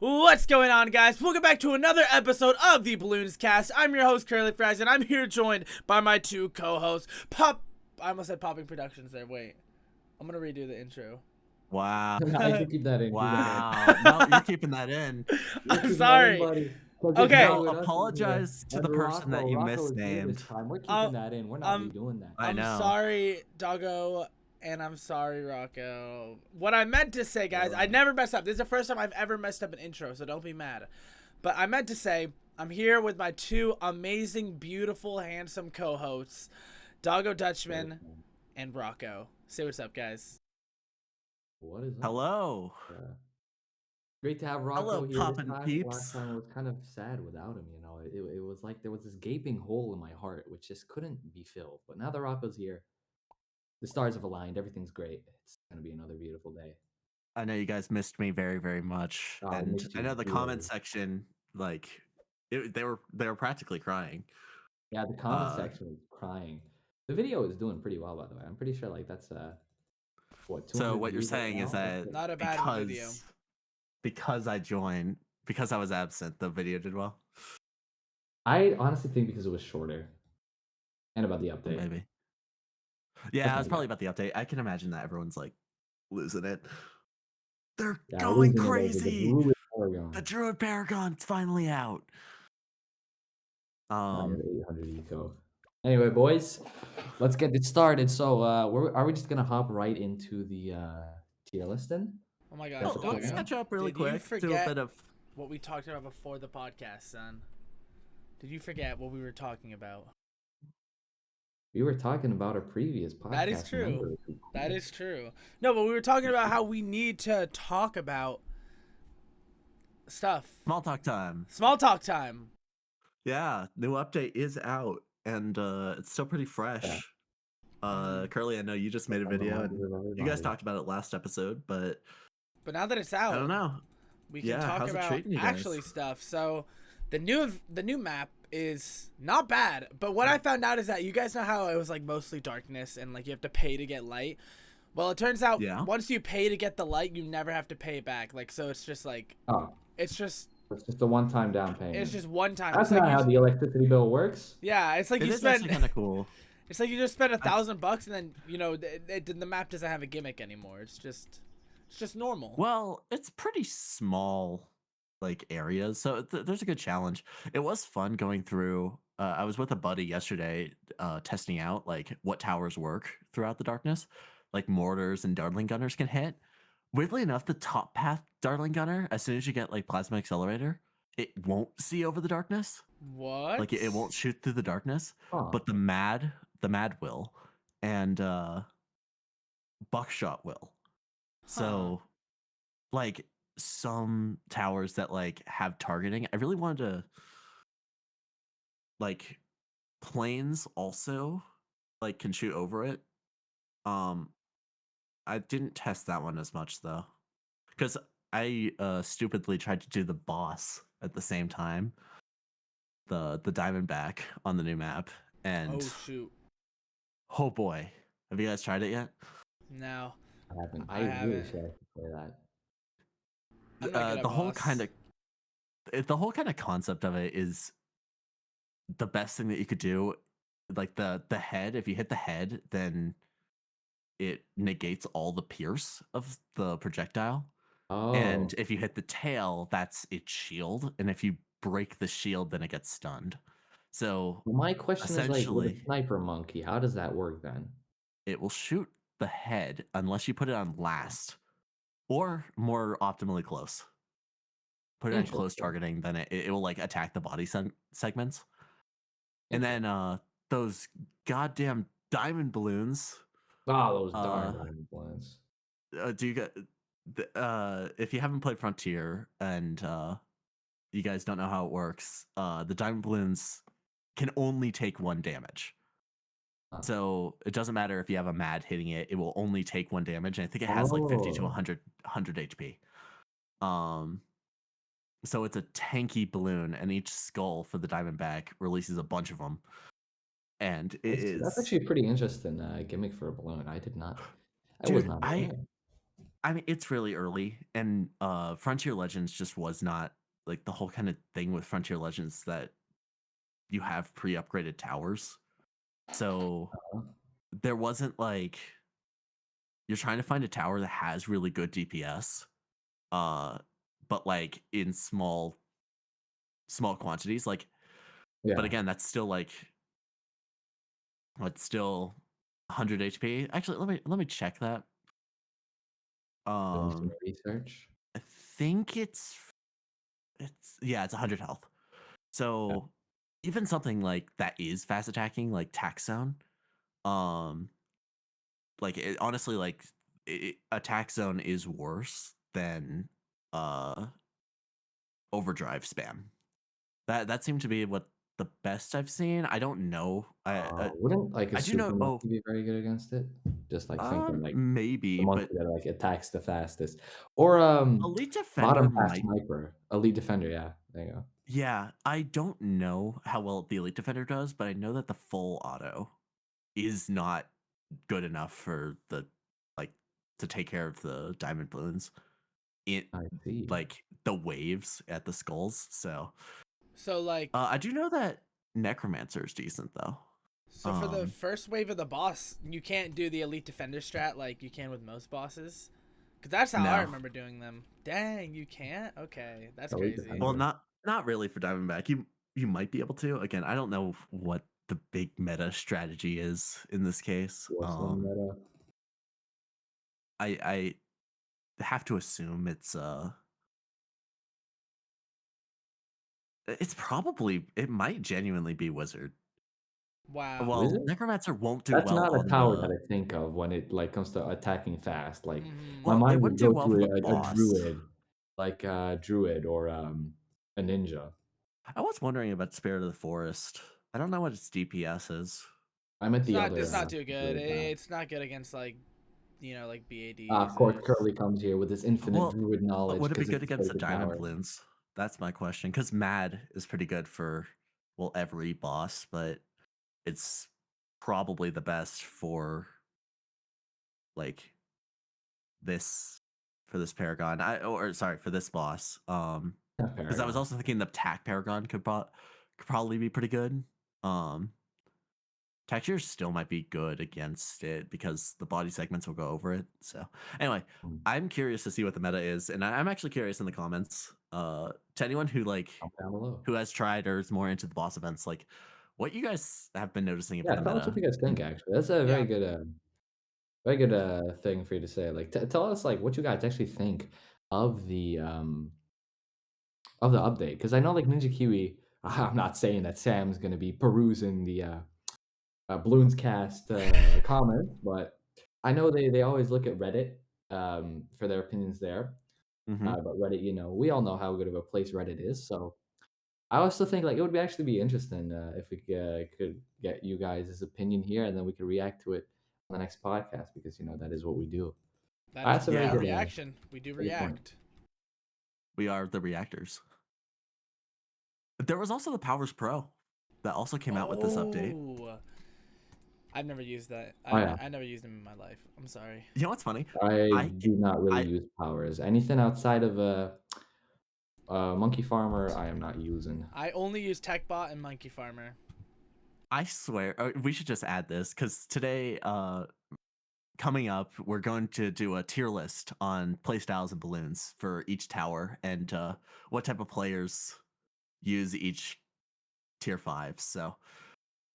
What's going on, guys? Welcome back to another episode of the Balloons Cast. I'm your host, Curly Fries, and I'm here joined by my two co-hosts, I almost said Popping Productions there. Wait. I'm gonna redo the intro. Wow. No, you can keep that in. Keep Wow. No, you're keeping that in. You're I'm keeping that in, sorry. buddy. Because it's Okay. not No, with us in here. apologize to And the person that you Rocco is here this misnamed. time. We're Uh, keeping that in. We're not um, redoing that. I I'm know. sorry, Doggo, and I'm sorry, Rocco. What I meant to say, guys, I never mess up. This is the first time I've ever messed up an intro, so don't be mad. But I meant to say, I'm here with my two amazing, beautiful, handsome co-hosts, Doggo Dutchman and Rocco. Say what's up, guys. What is up? Hello. Great to have Rocco Hello, here this poppin' time. peeps. Last time I was kind of sad without him, you know. It was like there was this gaping hole in my heart which just couldn't be filled. But now that Rocco's here, the stars have aligned. Everything's great. It's going to be another beautiful day. I know you guys missed me very, very much. Oh, I And missed I you know the too, comment buddy. section, like, they were practically crying. Yeah, the comment section was crying. The video is doing pretty well, by the way. I'm pretty sure like that's what 200 So what you're views right saying is now? that Not a bad video. because I joined, because I was absent, the video did well? I honestly think because it was shorter and about the update. Maybe. Yeah, it was probably about the update. I can imagine that everyone's like losing it. They're going crazy. The Druid Paragon's finally out. 800 eco. Anyway, boys, let's get it started. So, are we just gonna hop right into the tier list then? Oh my gosh, Let's Doggo. catch up really Did you quick. Do a forget bit of what we talked about before the podcast, son? Did you forget what we were talking about? We were talking about our previous podcast. That is true. remember? That is true. No, but we were talking about how we need to talk about stuff. small talk time. Small talk time. Yeah, new update is out, and it's still pretty fresh. Curly, I know you just made a video, and you guys talked about it last episode, but But now that it's out, I don't know. we can Yeah, talk how's it about treating you guys? actually stuff. So the new map is not bad, but what I found out is that you guys know how it was like mostly darkness and like you have to pay to get light. Well, it turns out once you pay to get the light, you never have to pay it back. Like, so it's just like it's just a one-time down payment. It's just one time. That's it's not how the electricity bill works. Yeah, it's like It you is spend. actually kind of cool. It's like you just spend $1,000 and then the map doesn't have a gimmick anymore. It's just normal. Well, it's pretty small, like areas, so there's a good challenge. It was fun going through. I was with a buddy yesterday, testing out like what towers work throughout the darkness, like mortars and dartling gunners can hit. Weirdly enough, the top path dartling gunner, as soon as you get like plasma accelerator, it won't see over the darkness. What? Like it won't shoot through the darkness, Huh. but the mad will, and buckshot will. So, like some towers that like have targeting, I really wanted to like planes also like can shoot over it. I didn't test that one as much though, because I stupidly tried to do the boss at the same time, the Diamondback on the new map, and oh shoot! oh boy, have you guys tried it yet? No, I haven't. I really haven't. should play that. I'm not good at The whole boss. kind of concept of it is the best thing that you could do. Like the head, if you hit the head, then it negates all the pierce of the projectile. Oh. And if you hit the tail, that's its shield. And if you break the shield, then it gets stunned. So Well, my question is like with essentially, a sniper monkey, how does that work then? it will shoot the head unless you put it on last, or more optimally close. Put it in close Interesting. targeting, then it will like attack the body segments. And then those goddamn diamond balloons. Oh, those darn diamond balloons. Do you get if you haven't played Frontier and you guys don't know how it works, the diamond balloons can only take 1 damage. So it doesn't matter if you have a mad hitting it, it will only take 1 damage, and I think it has like 50 to 100 HP. So it's a tanky balloon, and each skull for the Diamondback releases a bunch of them. And That's actually a pretty interesting gimmick for a balloon. I did not. I Dude, was not aware. I mean, it's really early, and Frontier Legends just was not like the whole kind of thing with Frontier Legends that you have pre-upgraded towers. So Uh, there wasn't like you're trying to find a tower that has really good DPS, uh, but like in small quantities. Like, but yeah, again, that's still like it's still 100 HP. Actually, let me check that. doing some Um, research. I think it's yeah, it's 100 health. Yeah, So even something like that is fast attacking, like Tax Zone. Um, like honestly, like Attack Zone is worse than uh Overdrive spam. That seemed to be what the best I've seen. I don't know. wouldn't like a I do know. super Oh, monkey be very good against it? Just like thinking like maybe, the monkey but that like attacks the fastest, or Elite bottom Defender pass might. sniper, elite defender. Yeah, there you go. Yeah, I don't know how well the Elite Defender does, but I know that the full auto is not good enough for the like to take care of the diamond balloons. It I see. like the waves at the skulls. So So like, I do know that Necromancer is decent though. so for the first wave of the boss, you can't do the elite defender strat like you can with most bosses. Cause that's how I No, remember doing them. Dang, you can't? Okay, that's Elite crazy. well, defender. not really for Diamondback. You might be able to. Again, I don't know what the big meta strategy is in this case. What's the meta? I have to assume it's probably it might genuinely be Wizard. Wow. Wizard? Well, Necromancer won't do That's well not a on tower that the I think of when it like comes to attacking fast. Like my Mm-hmm. well, it mind would wouldn't do go well to for the a boss. druid, like a druid or a ninja. I was wondering about Spirit of the Forest. I don't know what its DPS is. I'm at It's the not. other It's not too good. druid now. It's not good against like, like BADs Court or. Curly comes here with his infinite Well, druid but knowledge would it be because good it's against destroyed the the diamond tower. balloons? That's my question. Because Mad is pretty good for well every boss, but it's probably the best for like this for this Paragon. Or sorry for this boss. Because I was Paragon. also thinking the Tac Paragon could probably be pretty good. Um, Texture still might be good against it because the body segments will go over it. So anyway, Mm, I'm curious to see what the meta is, and I'm actually curious in the comments to anyone who down below. who has tried or is more into the boss events, like what you guys have been noticing about Yeah, the tell us what meta. you guys think. And Actually, that's a Yeah. very good thing for you to say. Like, tell us like what you guys actually think of the update. Because I know like Ninja Kiwi. I'm not saying that Sam's gonna be perusing the Balloons Cast comments, but I know they always look at Reddit for their opinions there. mhm. But Reddit, we all know how good of a place Reddit is. So I also think like it would actually be interesting if we could get you guys' opinion here, and then we could react to it on the next podcast because that is what we do. That is That's a part of Yeah, reaction. We do very good point. react. we are the reactors. But there was also the Powers Pro that also came out with this update. Oh, I've never used that. Oh yeah, I never used them in my life. I'm sorry. You know what's funny? I I do not really I use powers. Anything outside of Monkey Farmer, I am not using. I only use TechBot and Monkey Farmer. I swear we should just add this because today coming up, we're going to do a tier list on playstyles and balloons for each tower and what type of players use each tier 5. So,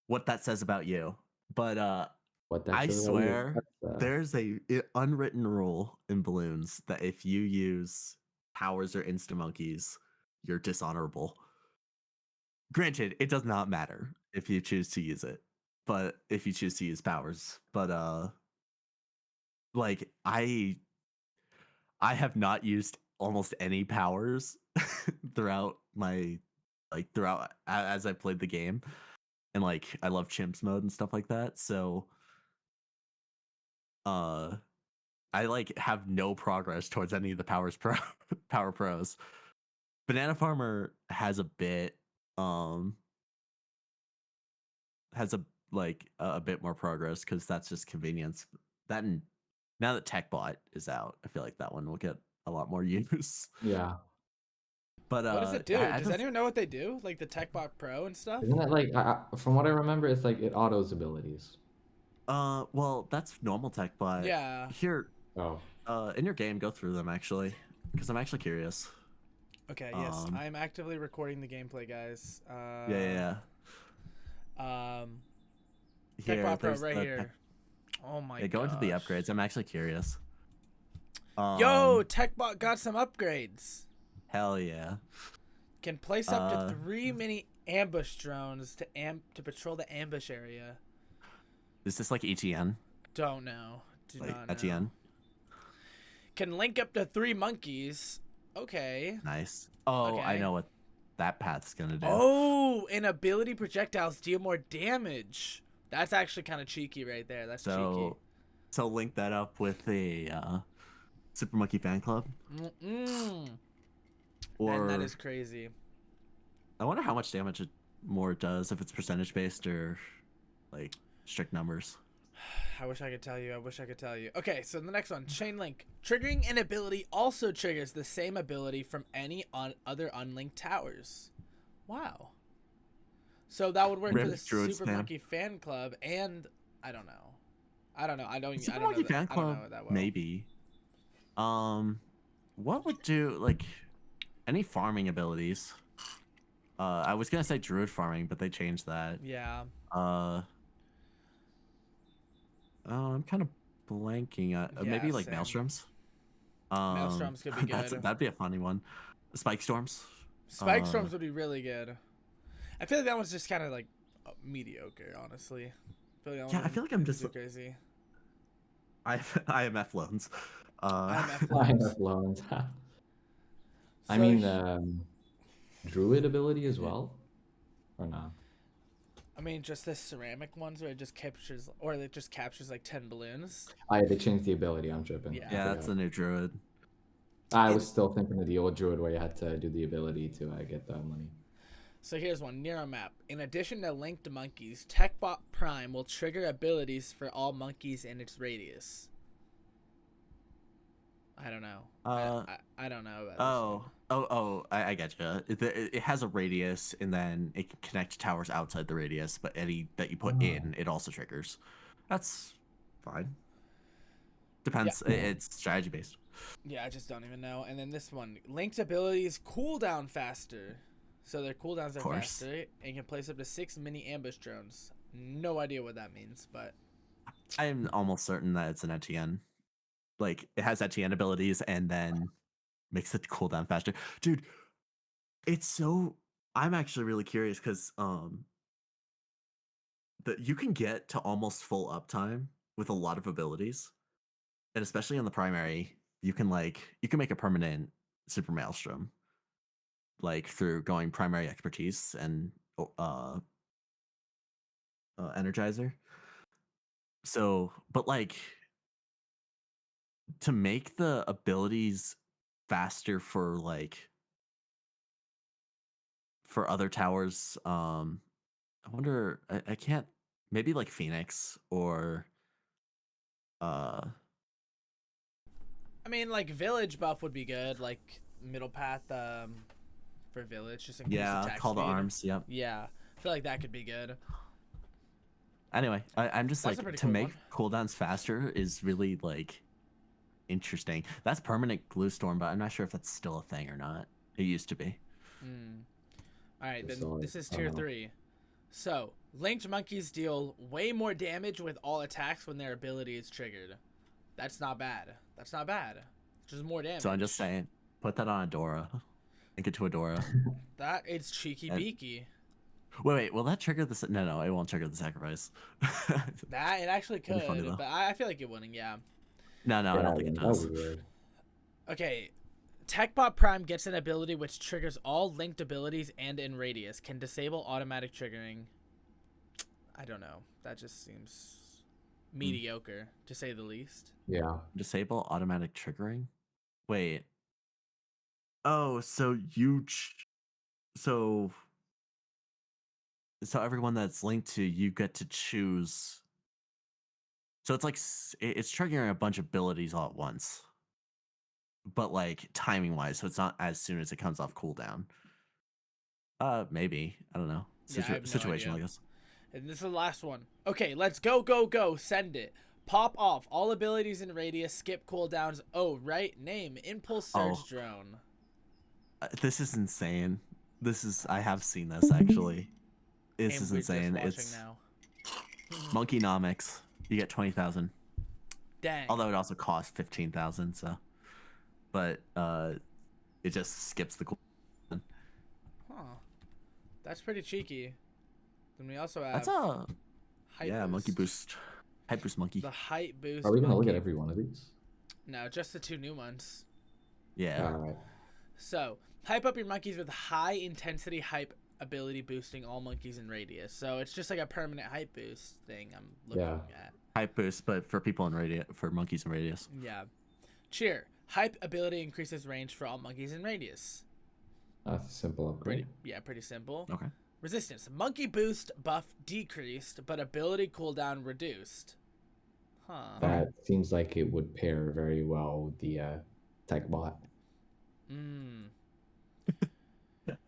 what that says about you. But What that I says about you. swear there's a unwritten rule in balloons that if you use powers or insta monkeys, you're dishonorable. Granted, it does not matter if you choose to use it, but if you choose to use powers, but like I have not used almost any powers throughout my throughout as I played the game, and like I love chimps mode and stuff like that. So uh I like have no progress towards any of the powers pro power pros. Banana Farmer has a bit um has a like a bit more progress because that's just convenience. That and Now that TechBot is out, I feel like that one will get a lot more use. Yeah. But What does it do? I Does don't. anyone know what they do? Like the TechBot Pro and stuff? Isn't that like from what I remember, it's like it autos abilities. Well, that's normal TechBot. Yeah. Here, Oh, in your game, go through them actually, because I'm actually curious. Okay, yes. Um, I am actively recording the gameplay, guys. yeah. Here, TechBot Pro there's right the here. Oh my yeah, go into the gosh. upgrades. I'm actually curious. Yo, TechBot got some upgrades. Hell yeah. Can place up to Uh, 3 mini ambush drones to patrol the ambush area. is this like ETN? Don't know. Do Like not know. ETN? Can link up to 3 monkeys. Okay. Nice. Oh, I Okay. know what that path's gonna do. Oh, and ability projectiles deal more damage. That's actually kind of cheeky right there. That's so link that up with a Super Monkey fan club, cheeky. Mm-mm. or And that is crazy. I wonder how much damage it more does, if it's percentage based or like strict numbers. I wish I could tell you. I wish I could tell you. Okay, so the next one, Chain Link. Triggering an ability also triggers the same ability from any other unlinked towers. Wow. So that would work for Rip the Druid Super spam. Monkey fan club, and I don't know. I don't know. I don't Super know Monkey that. fan I don't club, know it that well. maybe. What would do like any farming abilities? I was gonna say druid farming, but they changed that. Yeah. Oh, I'm kind of blanking. Maybe Yeah, like same. Maelstroms. Maelstroms could be good. That'd be a funny one. Spike storms. Spike Storms would be really good. I feel like that one's just kind of like mediocre, honestly. Yeah, I feel like I'm just too crazy. IMF loans. IMF IMF loans. I So mean, druid ability as well, or not? I mean, just the ceramic ones where it just captures, or it just captures like 10 balloons. They changed the ability. I'm tripping. Yeah. Yeah, that's the new druid. I was still thinking of the old druid where you had to do the ability to get the money. So here's one, Nero map. In addition to linked monkeys, TechBot Prime will trigger abilities for all monkeys in its radius. I don't know. I don't know about this one. I get you. It has a radius, and then it can connect to towers outside the radius, but any that you put in, it also triggers. That's fine. Depends. Yeah. It's strategy based. Yeah, I just don't even know. And then this one, linked abilities cool down faster. So their cooldowns are faster and can place up to 6 mini ambush drones. No idea what that means, but I'm almost certain that it's an Etienne. Like, it has Etienne abilities and then makes it cool down faster. Dude, it's so... I'm actually really curious because you can get to almost full uptime with a lot of abilities. And especially on the primary, you can make a permanent Super Maelstrom. Like, through going primary expertise and Energizer. So, but like... to make the abilities faster for other towers, I wonder, I can't, maybe like Phoenix or I mean, like village buff would be good, like middle path for village, just increase attack Call to speed. Arms. Yep. Yeah, I feel like that could be good. Anyway, I'm just That's a like, pretty to cool make cooldowns faster is really like interesting. That's permanent glue storm, but I'm not sure if that's still a thing or not. It used to be. All right, then So, this is tier 3. So, linked monkeys deal way more damage with all attacks when their ability is triggered. That's not bad. That's not bad. It's just more damage. So I'm just saying, put that on Adora. Link it to Adora. That it's cheeky beaky. Wait, will that trigger the... No, it won't trigger the sacrifice. That it actually That'd be funny, could, though. but I feel like it wouldn't. Yeah. No, I don't think it does. That was weird. Okay. TechBot Prime gets an ability which triggers all linked abilities and in radius. Can disable automatic triggering. I don't know. That just seems mediocre, to say the least. Yeah. Disable automatic triggering? Wait. Oh, so so everyone that's linked to, you get to choose So it's like it's triggering a bunch of abilities all at once, but like timing wise, so it's not as soon as it comes off cooldown. Maybe I don't know. Yeah, I have no Situational, idea. I guess. And this is the last one. Okay, let's go, go, go. Send it. Pop off. All abilities in radius. Skip cooldowns. Oh, right name. Impulse Surge Oh. Drone. This is insane. I have seen this actually. This And is we're just insane. watching It's now. Monkeynomics. You get 20,000. Dang. Although it also costs 15,000. So, but it just skips the cool. Huh. That's pretty cheeky. Then we also have That's a Hype monkey boost. Hype boost monkey. The height boost. Are we gonna look monkey. at every one of these? No, just the 2 new ones. Yeah. All right. So, hype up your monkeys with high intensity hype ability boosting all monkeys in radius. So it's just like a permanent hype boost thing I'm looking at. Hype boost, but for people in radius, for monkeys in radius. Yeah. Cheer. Hype ability increases range for all monkeys in radius. That's a simple upgrade. Pretty simple. Okay. Resistance. Monkey boost buff decreased, but ability cooldown reduced. Huh. That seems like it would pair very well with the tech bot.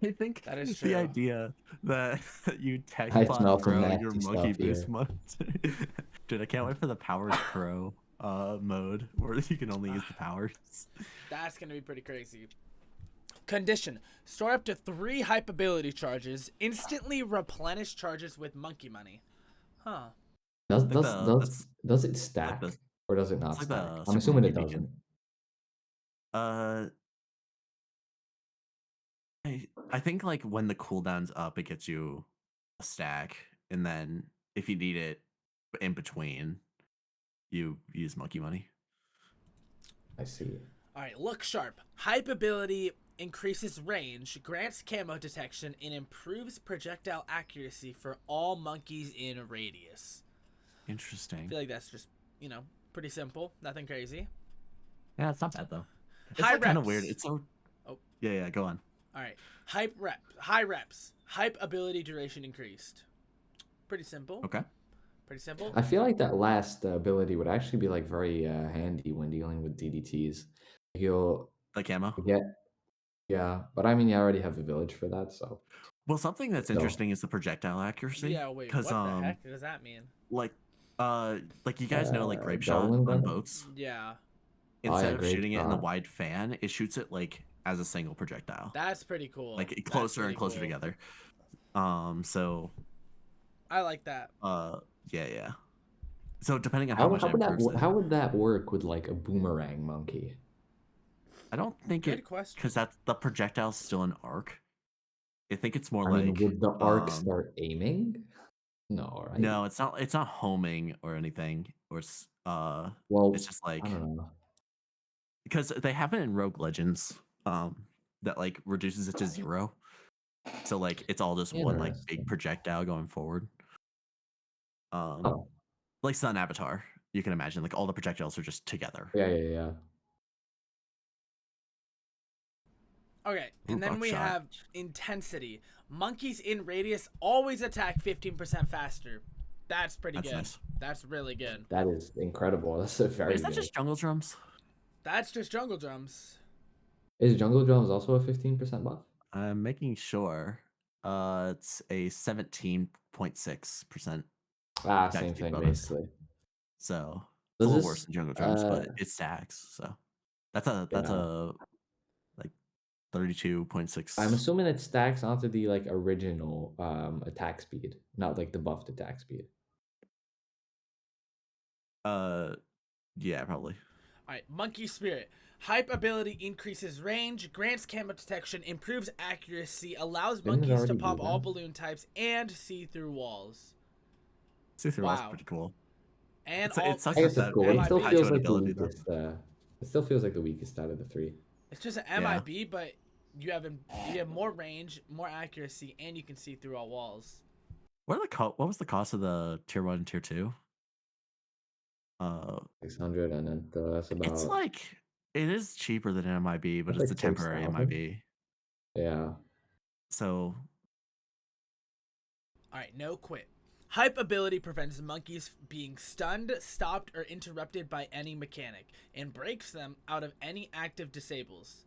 I think that is true. The idea that you tech I smell bot some grow nasty your monkey stuff boost here. mod. Dude, I can't wait for the powers pro mode where you can only use the powers. That's gonna be pretty crazy. Condition. Store up to 3 hype ability charges. Instantly replenish charges with monkey money. Huh. Does it stack or does it not like stack? the I'm assuming it Super doesn't. I think like when the cooldown's up, it gets you a stack, and then if you need it in between, you use monkey money. I see. All right, look sharp. Hype ability increases range, grants camo detection, and improves projectile accuracy for all monkeys in a radius. Interesting. I feel like that's just, pretty simple. Nothing crazy. Yeah, it's not bad though. It's High like kind of reps. weird. It's so. Oh. Yeah. Go on. All right. High reps. Hype ability duration increased. Pretty simple. Okay. Pretty simple. I feel like that last ability would actually be like very handy when dealing with DDTs. You'll The camo. Yeah, but I mean, you already have a village for that, so. Well, something that's interesting is the projectile accuracy. Yeah, wait, what the heck does that mean? Like you guys know, like grape shot Dolan on gun? boats. Yeah. Instead of grape shooting it in the shot. wide fan, it shoots it like as a single projectile, That's pretty cool. like That's closer pretty and closer cool. together. So I like that. yeah. So depending on how much it improves it, How would that work with like a boomerang monkey? I don't think Good question. because that's the projectile's still an arc. I think it's more I mean, like would the arc start aiming? No, right? no, it's not. It's not homing or anything. Or it's Well, it's just like I don't know. because they have it in Rogue Legends, that like reduces it to 0. So like it's all just one like big Interesting. projectile going forward. Oh, Like Sun Avatar, you can imagine like all the projectiles are just together. yeah. Okay, and Ooh, then we buckshot. have intensity. Monkeys in radius always attack 15% faster. That's pretty That's good. nice. That's really good. That is incredible. That's a very Is that good. just jungle drums? That's just jungle drums. Is Jungle Drums also a 15% buff? I'm making sure. It's a 17.6%. Ah, Attack same speed thing, bonus. basically. So it's Does a little this, worse than jungle drums, but it stacks. So that's a like 32.6. I'm assuming it stacks onto the like original attack speed, not like the buffed attack speed. Yeah, probably. All right, Monkey Spirit. Hype ability increases range, grants camo detection, improves accuracy, allows Didn't it monkeys to already do pop all that? balloon types, and see through walls. See through walls Wow. pretty cool. And It sucks I that guess that it's cool. It MIB. still tied feels to an like the ability, though. weakest. It still feels like the weakest out of the 3. It's just an MIB, but you have more range, more accuracy, and you can see through all walls. What was the cost of the tier 1 and tier 2? 600, and then that's about. It's like it is cheaper than an MIB, but That's it's like a temporary 6,000. MIB. Yeah. So All right, no quit. Hype ability prevents monkeys being stunned, stopped, or interrupted by any mechanic, and breaks them out of any active disables.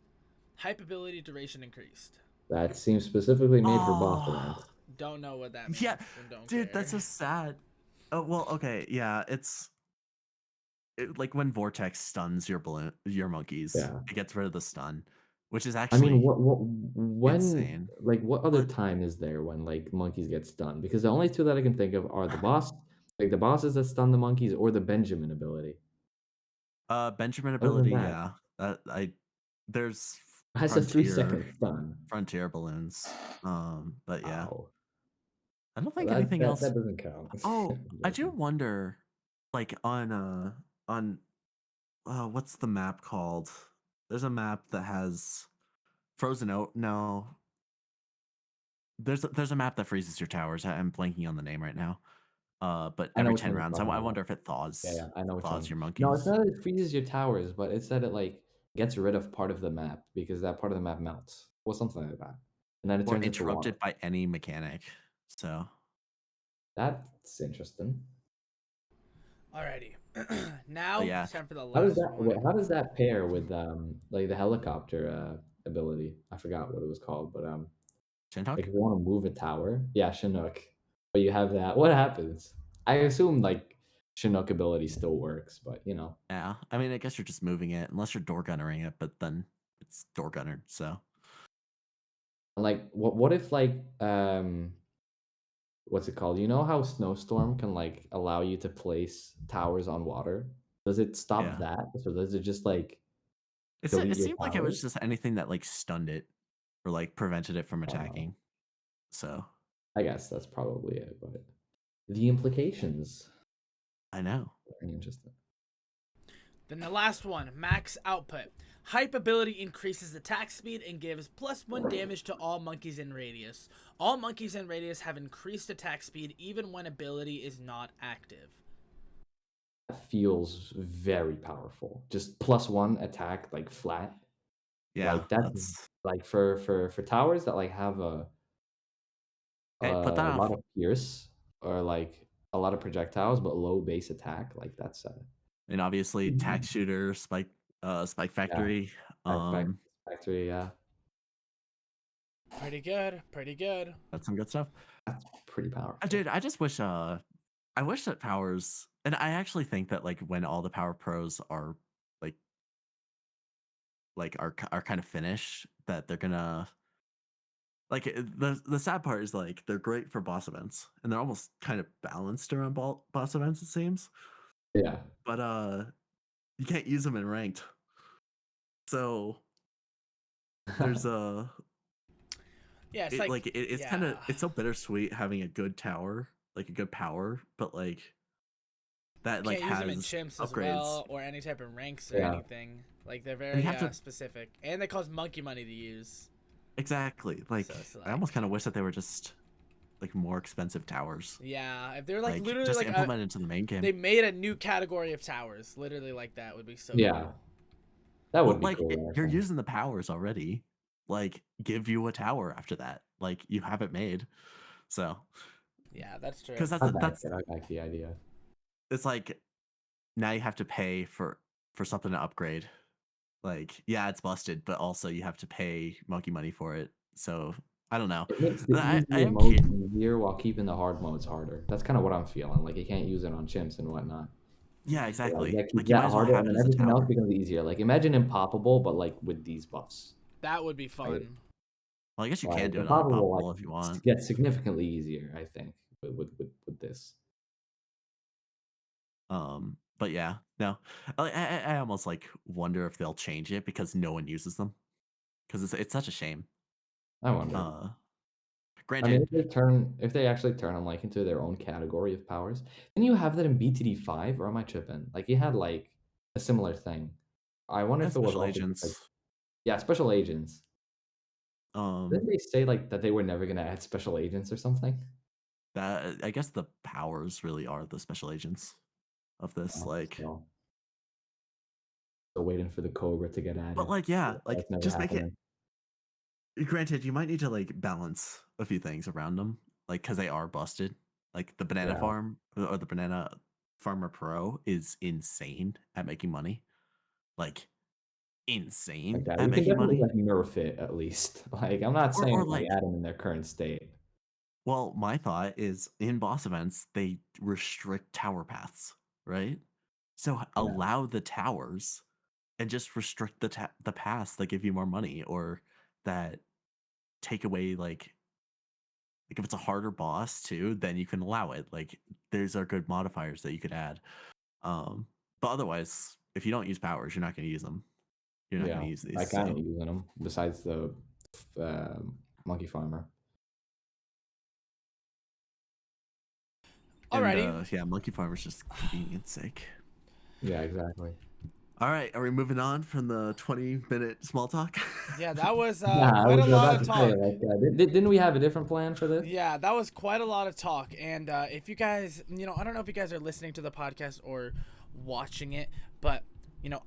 Hype ability duration increased. That seems specifically made for boss Oh, events. Don't know what that means yeah, and don't dude, that's care. so sad. Well, okay, yeah, like when Vortex stuns your monkeys, Yeah. it gets rid of the stun, which is I mean, actually when, insane. like, what other But time is there when, like, monkeys get stunned? Because the only two that I can think of are the bosses that stun the monkeys or the Benjamin ability. Benjamin Other than ability, that, yeah, there's it has a frontier 3-second stun. frontier balloons. But yeah, Wow. I don't think That anything that else. that doesn't count. Oh, I'm I do joking. wonder, like on what's the map called? There's a map that has frozen out. No, there's a map that freezes your towers. I'm blanking on the name right now. But I know every which 10 one you're rounds, talking I about. wonder if it Yeah, yeah, I know which thaws one. your No, it's monkeys. not that it freezes your towers, but it's that it, like, gets rid of part of the map because that part of the map melts or something like that, and then it Or turns into water. interrupted by any mechanic. So That's interesting. Alrighty. but Now yeah, it's time for the How does last that one. how does that pair with, like, the helicopter, ability? I forgot what it was called, but, Shintok? like, if you wanna move a tower, yeah, Chinook, but you have that, what happens? I assume, like, Chinook ability still works, but, you know. Yeah. I mean, I guess you're just moving it unless you're door gunnering it, but then it's door gunnered. So Like, what if, like, what's it called? You know how Snowstorm can, like, allow you to place towers on water? Does it stop yeah, that? So does it just, like, it delete your seemed like it towers? was just anything that like stunned it or like prevented it from Oh, attacking. So I guess that's probably it, but the implications I know. are very interesting. Then the last one, max output. Hype ability increases attack speed and gives +1 damage to all monkeys in radius. All monkeys in radius have increased attack speed even when ability is not active. That feels very powerful. Just +1 attack, like, flat. Yeah, Like, that's that's like, for towers that, like, have okay. Put that a on. lot of pierce or, like, a lot of projectiles, but low base attack, like, that's, And obviously, tax Mhm. shooter, spike Yeah, factory. back factory, yeah. Pretty good, pretty good. That's some good stuff. That's pretty powerful. Dude, I just wish I wish that powers, and I actually think that like when all the power pros are like are kind of finished, that they're gonna like the sad part is like they're great for boss events and they're almost kind of balanced around boss events, it seems, Yeah. but you can't use them in ranked. So there's Yeah, it's it like, like it's kind of yeah. it's so bittersweet having a good tower, like a good power, but like that like Can't use them in has chimps as upgrades. well or any type of ranks or Yeah. anything. Like, they're And you very have to specific. And they cost monkey money to use. exactly, like So it's I like, almost kind of wish that they were just like more expensive towers, yeah, if they're like like literally just like implemented into the main game. they made a new category of towers, literally like that would be so Yeah. cool. That Well, would be like cool, I you're think. using the powers already. Like give you a tower after that. Like you have it made. So Yeah, that's true. because I back that's it, I back the idea. it's like now you have to pay for something to upgrade. Like yeah, it's busted, but also you have to pay monkey money for it. So I don't know. It makes the But I easier am modes curious. easier while keeping the hard modes harder. That's kinda what I'm feeling, like, you can't use it on chimps and whatnot. Yeah, Mm. So, like, exactly. that keeps Like you that might as well harder, have and it then as a everything else tower. becomes easier. Like, imagine Impoppable, but, like, with these buffs, That would be right? fun. Well, I guess you Like, can do it on Impoppable, like, Unpoppable if you want. gets significantly easier, I think, with this. But yeah, no, I almost like wonder if they'll change it because no one uses them because it's such a shame. I wonder. Uh, I mean, granted, if they actually turn them, like, into their own category of powers, then you have that in BTD5, or am I tripping? Like, you had, like, a similar thing. I wonder and if it was special also just, like, agents. yeah, special agents. Um, Didn't they say, like, that they were never gonna add special agents or something? that I guess the powers really are the special agents of this. Oh, Like, still waiting for the Cobra to get but added. like, yeah, like That's never just make it. happening. Granted, you might need to like balance a few things around them, like because they are busted. Like the Banana Yeah. Farm or the Banana Farmer Pro is insane at making money. Like Like insane that. at We can making definitely money. like nerf it at least. Like I'm not saying Or like like, add them in their current state. well, my thought is in boss events they restrict tower paths, right? So Yeah. allow the towers and just restrict the paths that give you more money or that take away like if it's a harder boss too, then you can allow it. Like those are good modifiers that you could add. But otherwise, if you don't use powers, you're not going to use them. You're not going Yeah. to use these. I kind So of using them besides the monkey farmer. and Alrighty. yeah, monkey farmers just convenience sake. Yeah, exactly. All right, are we moving on from the 20-minute small talk? Yeah, that was Yeah, I quite was a lot about of to say talk. like didn't we have a different plan for this? Yeah, that was quite a lot of talk. And if you guys, I don't know if you guys are listening to the podcast or watching it, but,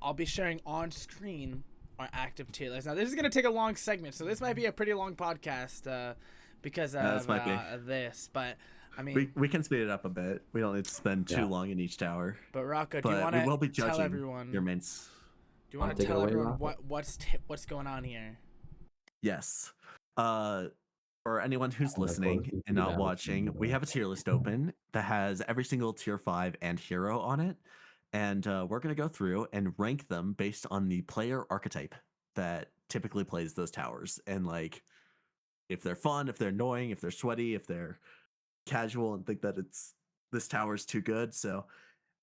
I'll be sharing on screen our active tier list. Now, this is going to take a long segment, so this might be a pretty long podcast because This of might be. this. But, I mean, We can speed it up a bit. We don't need to spend too Yeah. long in each tower. but Rocco, do you But want we will be to tell judging everyone? your mains. Do you want to Take it tell away, everyone Rocco. what's going on here? Yes. For anyone who's And of course, listening we and do not that with watching, the, we have a tier list open that has every single tier 5 and hero on it. And we're going to go through and rank them based on the player archetype that typically plays those towers. And like, if they're fun, if they're annoying, if they're sweaty, if they're casual and think that this tower is too good. So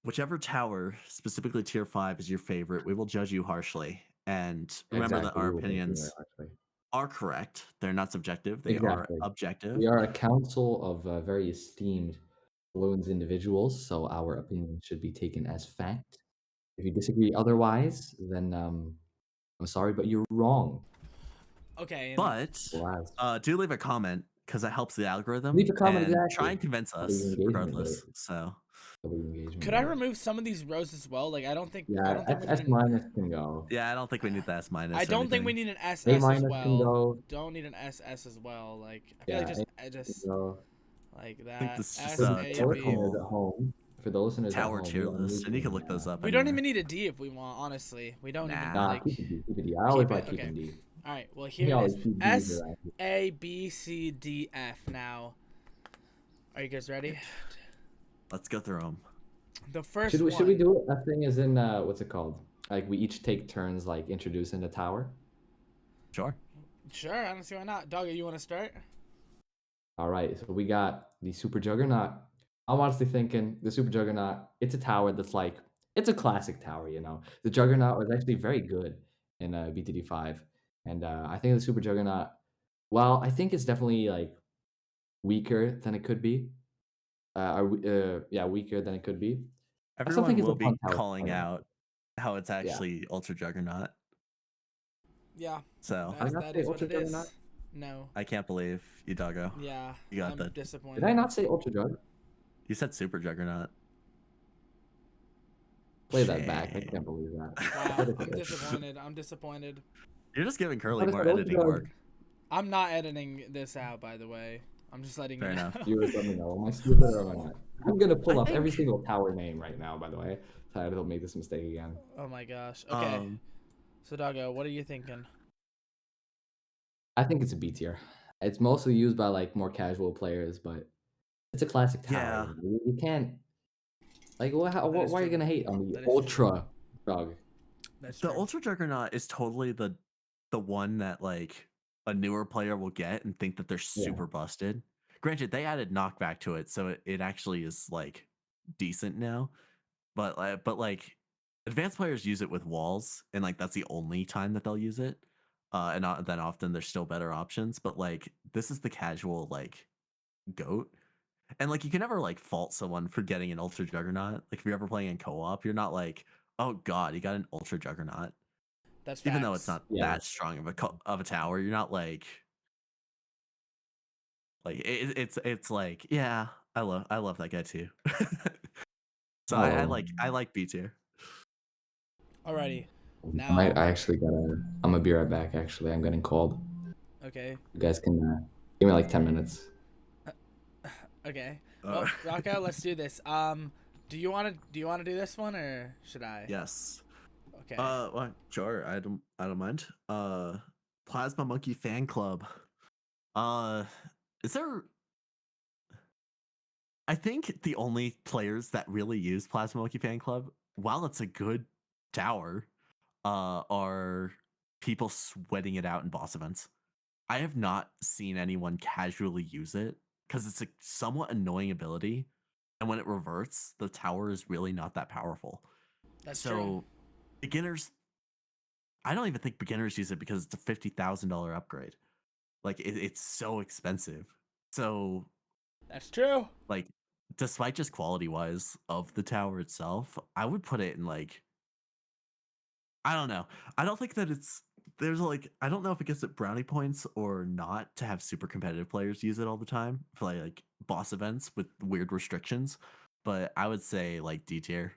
whichever tower, specifically tier 5, is your favorite, we will judge you harshly. And remember that exactly. our We will go through opinions it, actually. are correct. They're not subjective. They are Exactly. objective. We are a council of very esteemed Bloons individuals, so our opinion should be taken as fact. If you disagree otherwise, then I'm sorry, but you're wrong. Okay. But Last. do leave a comment because that helps the algorithm. Leave a comment, and exactly. try and convince Double the us engagement regardless. rate. So Double the engagement Could I rate. remove some of these rows as well? Like, I don't think we Yeah, need S an, minus can go. yeah, I don't think we need the S minus. I or don't think we anything. need an SS A as minus can well. go. Don't need an SS as well. Like, I feel Yeah, like A just go. like I think that. this is S just For a the A listeners B. typical at home, for the listeners at tower home, tier we don't list, need and you to, can look those up. We don't anywhere. even need a D if we want. Honestly, we don't even Nah. like. keep it D, keep it D. I always keep like it? keeping Okay. D. All right. Well, We here it always is. keep D S around. A B C D F. Now, are you guys ready? Let's go through them. The first Should we one. do it? That thing is in what's it called? Like we each take turns like introducing the tower. Sure. Sure. I don't see why not. Doggy, you want to start? All right, so we got the Super Juggernaut. I'm honestly thinking the Super Juggernaut. It's a tower that's like it's a classic tower. The Juggernaut was actually very good in BTD5, and I think the Super Juggernaut. Well, I think it's definitely like weaker than it could be. Weaker than it could be. I still Everyone think it's will a fun be tower to calling play, though. out how it's Yeah. actually Ultra Juggernaut. Yeah. So I That not is say what Ultra it is. Juggernaut? No. I can't believe you, Doggo. Yeah. You got I'm that. disappointed. Did I not say Ultra Jug? You said Super Juggernaut. Play that back. I Shame. can't believe that. Wow. That is I'm good. disappointed. I'm disappointed. You're just giving Curly How does more that Ultra editing Jug- work. I'm not editing this out, by the way. I'm just letting Fair you know. enough. Viewers, let me know. Am I stupid or am I not? I'm gonna pull I up every think- single tower name right now. By the way, so I don't make this mistake again. Oh my gosh. Okay. So, Doggo, what are you thinking? I think it's a B tier. It's mostly used by like more casual players, but it's a classic tower. You can't like why is are you true. gonna hate on the That is true. Ultra Jug? That's The true. Ultra Juggernaut is totally the one that like a newer player will get and think that they're super busted. Granted, they added knockback to it, so it actually is like decent now. But like advanced players use it with walls, and like that's the only time that they'll use it. And not that often. There's still better options, but like this is the casual like goat. And like you can never like fault someone for getting an Ultra Juggernaut. Like if you're ever playing in co-op, you're not like, oh god, you got an Ultra Juggernaut. That's Even though it's facts. not that strong of a tower, you're not like it's like yeah, I love that guy too. So I like B tier. Alrighty. Now. I actually gotta. I'm gonna be right back. Actually, I'm getting called. Okay. You guys can give me like 10 minutes. Okay. Well, Rocco, let's do this. Do you want to do this one or should I? Yes. Okay. Well, sure. I don't mind. Plasma Monkey Fan Club. Uh, is there? I think the only players that really use Plasma Monkey Fan Club, while it's a good tower, are people sweating it out in boss events. I have not seen anyone casually use it because it's a somewhat annoying ability, and when it reverts, the tower is really not that powerful. That's So true. beginners, I don't even think beginners use it because it's a $50,000 upgrade. Like it's so expensive. So That's true. like, despite just quality wise of the tower itself, I would put it in like, I don't know. I don't think that there's like, I don't know if it gets it brownie points or not to have super competitive players use it all the time for like boss events with weird restrictions. But I would say like D tier.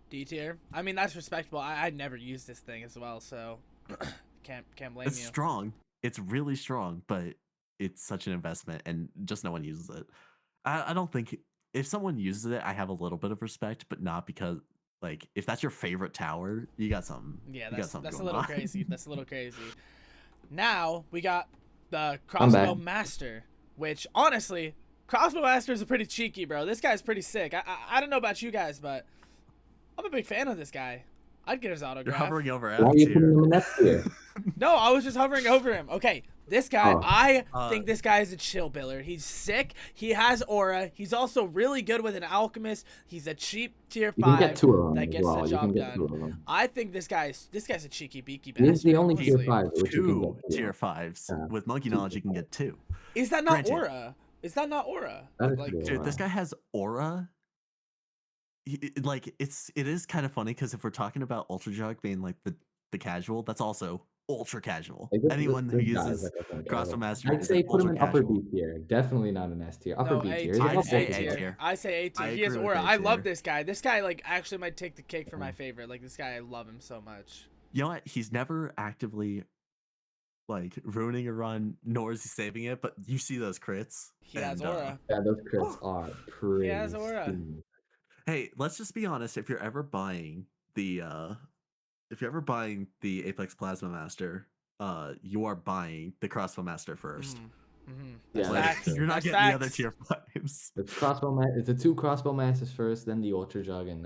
D tier. I mean, that's respectable. I'd never use this thing as well, so can't blame It's you. strong. It's really strong, but it's such an investment and just no one uses it. I don't think if someone uses it, I have a little bit of respect, but not because like if that's your favorite tower, you got something. Yeah, You got something that's a going little on. crazy. That's a little crazy. Now we got the I'm Crossbow back. Master, which honestly, Crossbow Master is pretty cheeky, bro. This guy's pretty sick. I don't know about you guys, but I'm a big fan of this guy. I'd get his You're autograph. hovering over Why F are you putting tier. him in F tier? No, I was just hovering over him. Okay, this guy, Oh. I Uh, think this guy is a chill biller. He's sick. He has aura. He's also really good with an alchemist. He's a cheap tier You can 5 get two of them that as gets well. the You job can get two done. of them. I think this guy's a cheeky beaky He is the bastard. only tier Honestly, 5 which you can two get two tier of. fives. Yeah. With monkey Two knowledge, tier you can get two. is that not Granted. aura? Is that not aura? That is Like, true. Dude, this guy has aura. Like it is kind of funny because if we're talking about Ultra Jug being like the casual, that's also ultra casual. Like, Anyone who this guy is uses like a Crossbow Funko. Master I'd is say an put him ultra in upper casual. B tier. Definitely not an S tier. Upper no, B A tier. tier. He's I'd above say A both of A us. tier. tier. I say A tier. I He has agree with aura. A I love tier. this guy. This guy like actually might take the cake for my Yeah. favorite. Like this guy, I love him so much. You know what? He's never actively like ruining a run, nor is he saving it. But you see those crits. He has and, aura. Yeah, those crits are He pretty has aura. steamy. Hey, let's just be honest. If you're ever buying the Apex Plasma Master, you are buying the Crossbow Master first. That's Yeah, Like, facts. true. you're not That's getting the other facts. tier fives. It's the two crossbow masters first, then the Ultra Jug, and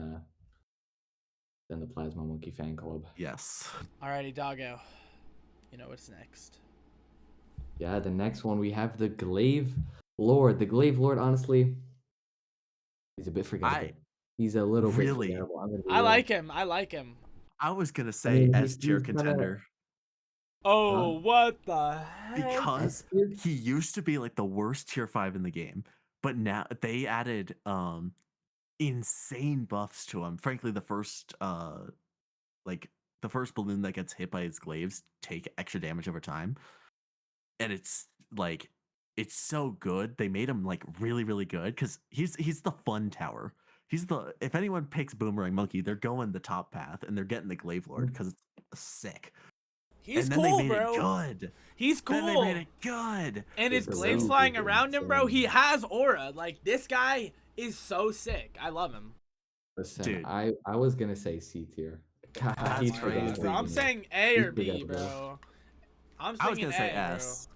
then the Plasma Monkey Fan Club. Yes. Alrighty, doggo. You know what's next. Yeah, the next one we have the Glaive Lord. The Glaive Lord, honestly, he's a bit forgettable. He's a little bit Really? forgettable. I'm gonna be I real. like him. I like him. I was gonna I say mean, S tier he's kinda contender Oh, what the heck? because S tier. he used to be like the worst tier 5 in the game, but now they added insane buffs to him. Frankly, like the first balloon that gets hit by its glaives take extra damage over time, and it's like it's so good. They made him like really really good because he's the fun tower. He's the if anyone picks Boomerang Monkey, they're going the top path and they're getting the Glaive Lord because it's sick. He's And then cool, they made bro. it good. He's Then they cool. made it good. And his It's glaives amazing, flying it's around him, bro. He insane. has aura. Like this guy is so sick. I love him. Listen, Dude. I was gonna say C tier. God, That's he's crazy. forgettable. Bro, I'm saying A He's or B, forgettable. bro. I'm I was thinking gonna say A, S.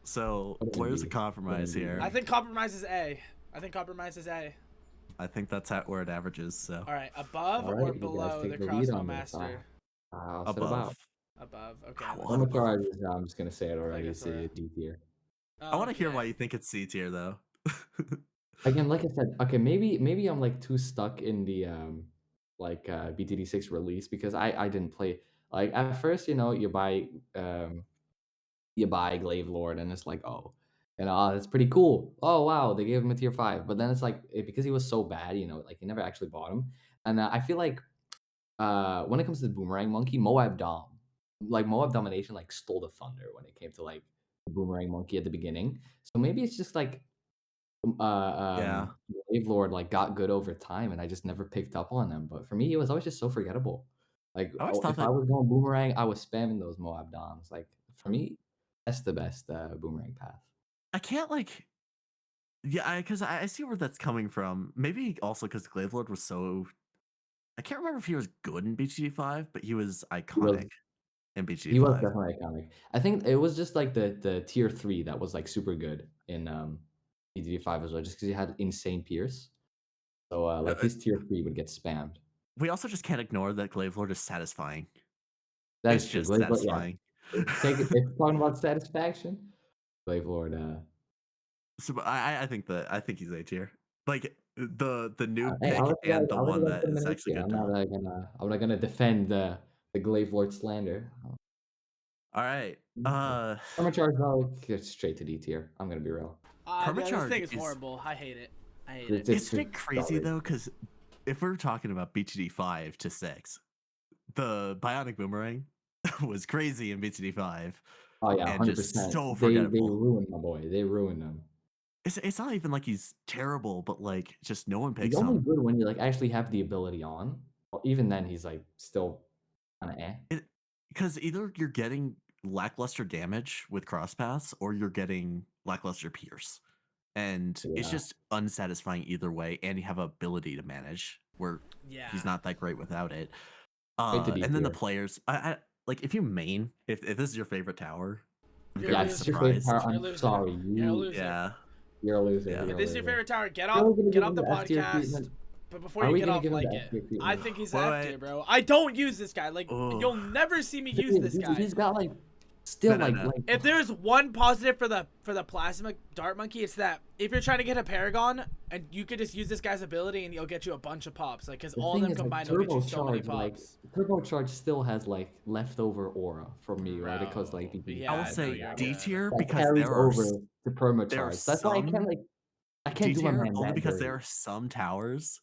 So What do where's the you- compromise what do you here? bro. I think compromise is A. I think compromise is A. I think that's where it averages. So All right, above All right, or you guys below take the the lead crossbow on this. master? I'll set above. about. Above. Okay. I let's want One go. of charges. I'm just gonna say it already. guess It's a we're- D tier. I want to hear Okay. why you think it's C tier though. Again, like I said, okay, maybe I'm like too stuck in the BTD6 release because I didn't play like at first, you buy Glaive Lord and it's like, oh, that's pretty cool. Oh wow, they gave him a tier 5. But then it's like because he was so bad, like you never actually bought him. And I feel like when it comes to the Boomerang Monkey, Moab Domination like stole the thunder when it came to like the Boomerang Monkey at the beginning. So maybe it's just like Yeah. Glaive Lord like got good over time, and I just never picked up on them. But for me, it was always just so forgettable. Like I always thought if I that was going Boomerang, I was spamming those Moab Doms. Like for me, that's the best Boomerang path. I can't like Yeah, because I see where that's coming from. Maybe also because Glavelord was so. I can't remember if he was good in BGD5, but he was He was iconic in he was BGD5. definitely iconic. I think it was just like the tier 3 that was like super good in BGD5 as well, just because he had insane Pierce. So like Uh, his tier 3 would get spammed. we also just can't ignore that Glavelord is satisfying. That It's is true. just Glazebot, yeah. satisfying. If we're talking about satisfaction, Glavelord, So I think he's A tier. Like the new hey, pick and the I'll let you one guys that put him is in A actually tier. good now. I'm not gonna defend the Glavelord slander. All right. Permacharge though, gets straight to D tier. I'm gonna be real. Yeah, this Permacharge thing is is. horrible. I hate it. I hate it. It's Isn't just it crazy garbage. though? Because if we're talking about BTD 5 to 6, the Bionic Boomerang was crazy in BTD 5 Oh yeah, and just 100%. so They forgettable. ruined my boy. They ruined him. It's not even like he's terrible, but like just no one He's picks only him. good when you like actually have the ability on. Well, even then, he's like still kind of eh. Because either you're getting lackluster damage with crosspaths or you're getting lackluster pierce. And it's Yeah, just unsatisfying either way. And you have ability to manage where Yeah. he's not that great without it. straight to D And then the tier. players, I like if you main, if this is your favorite tower, I'm You're Yeah, very if it's your favorite losing. power, surprised. You're a I'm loser. sorry, You're a loser. Yeah, you're a loser. yeah. You're If a this is your loser. favorite tower, Are we gonna get give off him the the F tier podcast. treatment? But before Are you we get gonna off, give him like the F it. tier I treatment? think he's Wait, F tier, bro. I don't use this guy. Like Oh you'll never see me use Dude, this guy. he's got like no, still no, like no. If there's one positive for the plasma dart monkey, it's that if you're trying to get a paragon and you could just use this guy's ability and he'll get you a bunch of pops, like because the all of thing them is like combined will get you so many turbocharge, pops. turbocharge still has like leftover aura for me, right? Because like Bro, the I will yeah, no, say you're D good. tier that because carries over to there are permacharge. That's why some I can't D do my tier man only that because there dirty. are some towers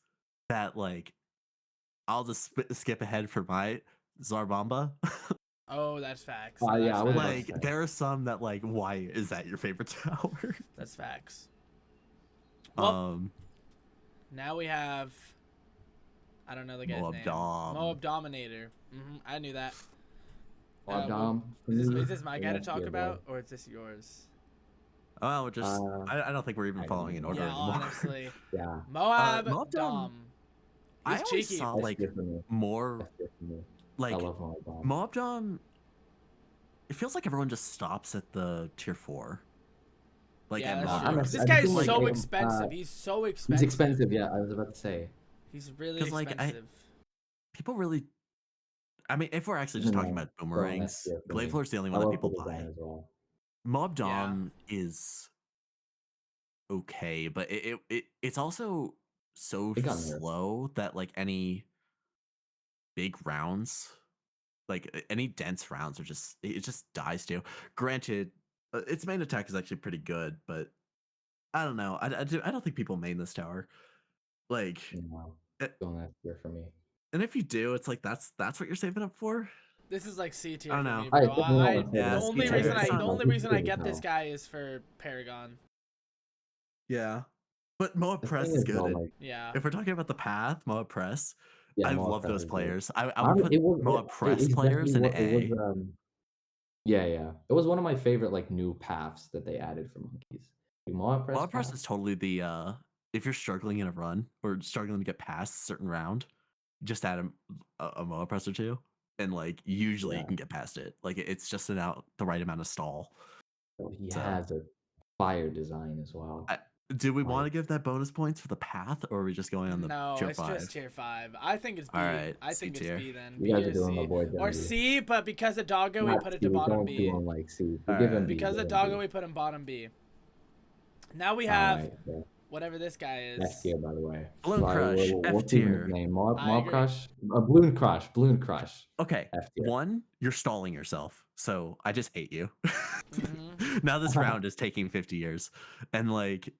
that like I'll just skip ahead for my Zarbamba. Oh, that's facts. Oh yeah, That's I was about to facts. Like say. there are some that like why is that your favorite tower? That's facts. Well, now we have. I don't know the guy's Moab name. Dom. Moab Dominator. I knew that. Dom, Is this my guy to F talk tier, about, boy. or is this yours? Oh, we're just I don't think we're even I don't following in know. order Yeah, anymore. honestly. Yeah, Moab Moab Dom, Dom. I He's always cheeky. saw F like tier for me. more F tier for me. I like love Dom. Moab Dom. It feels like everyone just stops at the tier 4. Like Yeah, at that's No, true. Moab. Because this I've guy seen is like so Like expensive. He's so he's expensive. expensive. Yeah, I was about to say. He's really 'cause, like, expensive. people really I mean, if we're actually just talking No, about still an F boomerangs, tier for me. Glavelord's the only I one that love the people design buy. as well. Moab Yeah. Dom is okay, but it's also so It got nerfed. slow that like any big rounds, like any dense rounds are just it just dies too. Granted, its main attack is actually pretty good, but I don't know. I don't think people main this tower. Like, No, eh, still an F tier for me. and if you do, it's like that's what you're saving up for. This is like C I tier don't for know. me, I bro. definitely want to say Yeah, The that. C only tier. reason It's I not. the only He's reason good I as get this hell. guy is for Paragon. Yeah, but Moab The Press thing is is though, good. like Yeah. If we're talking about the path, Moab Press, yeah, I Moab love Press those is good. players. I would put It was Moab Press it's players definitely in what it was. A. Yeah, yeah. It was one of my favorite like new paths that they added for monkeys. The Moab Press Moab Press path. is totally the if you're struggling in a run or struggling to get past a certain round, just add a Moab Press or two, and like usually you Yeah, can get past it. Like it's just the right amount of stall. so he So, has a fire design as well. do we want Like to give that bonus points for the path, or are we just going on the No, tier it's just 5? tier 5. I think it's B. All right, I C think it's tier. B then. you B guys are or doing my C. boy Or dirty. C, but because of Doggo, we Not put it C. to bottom Don't do B. him like C. All Give him right. B. Because Give of him Doggo, B. we put him bottom B. Now we All have right. Yeah. whatever this guy F is. tier, by the way. Balloon Sorry, Crush, F what's even his tier. name? I Mob agree. Crush? Balloon Crush. Balloon Crush. Okay, F tier. one, you're stalling yourself, so I just hate you. Mhm. Now this round is taking 50 years, and like,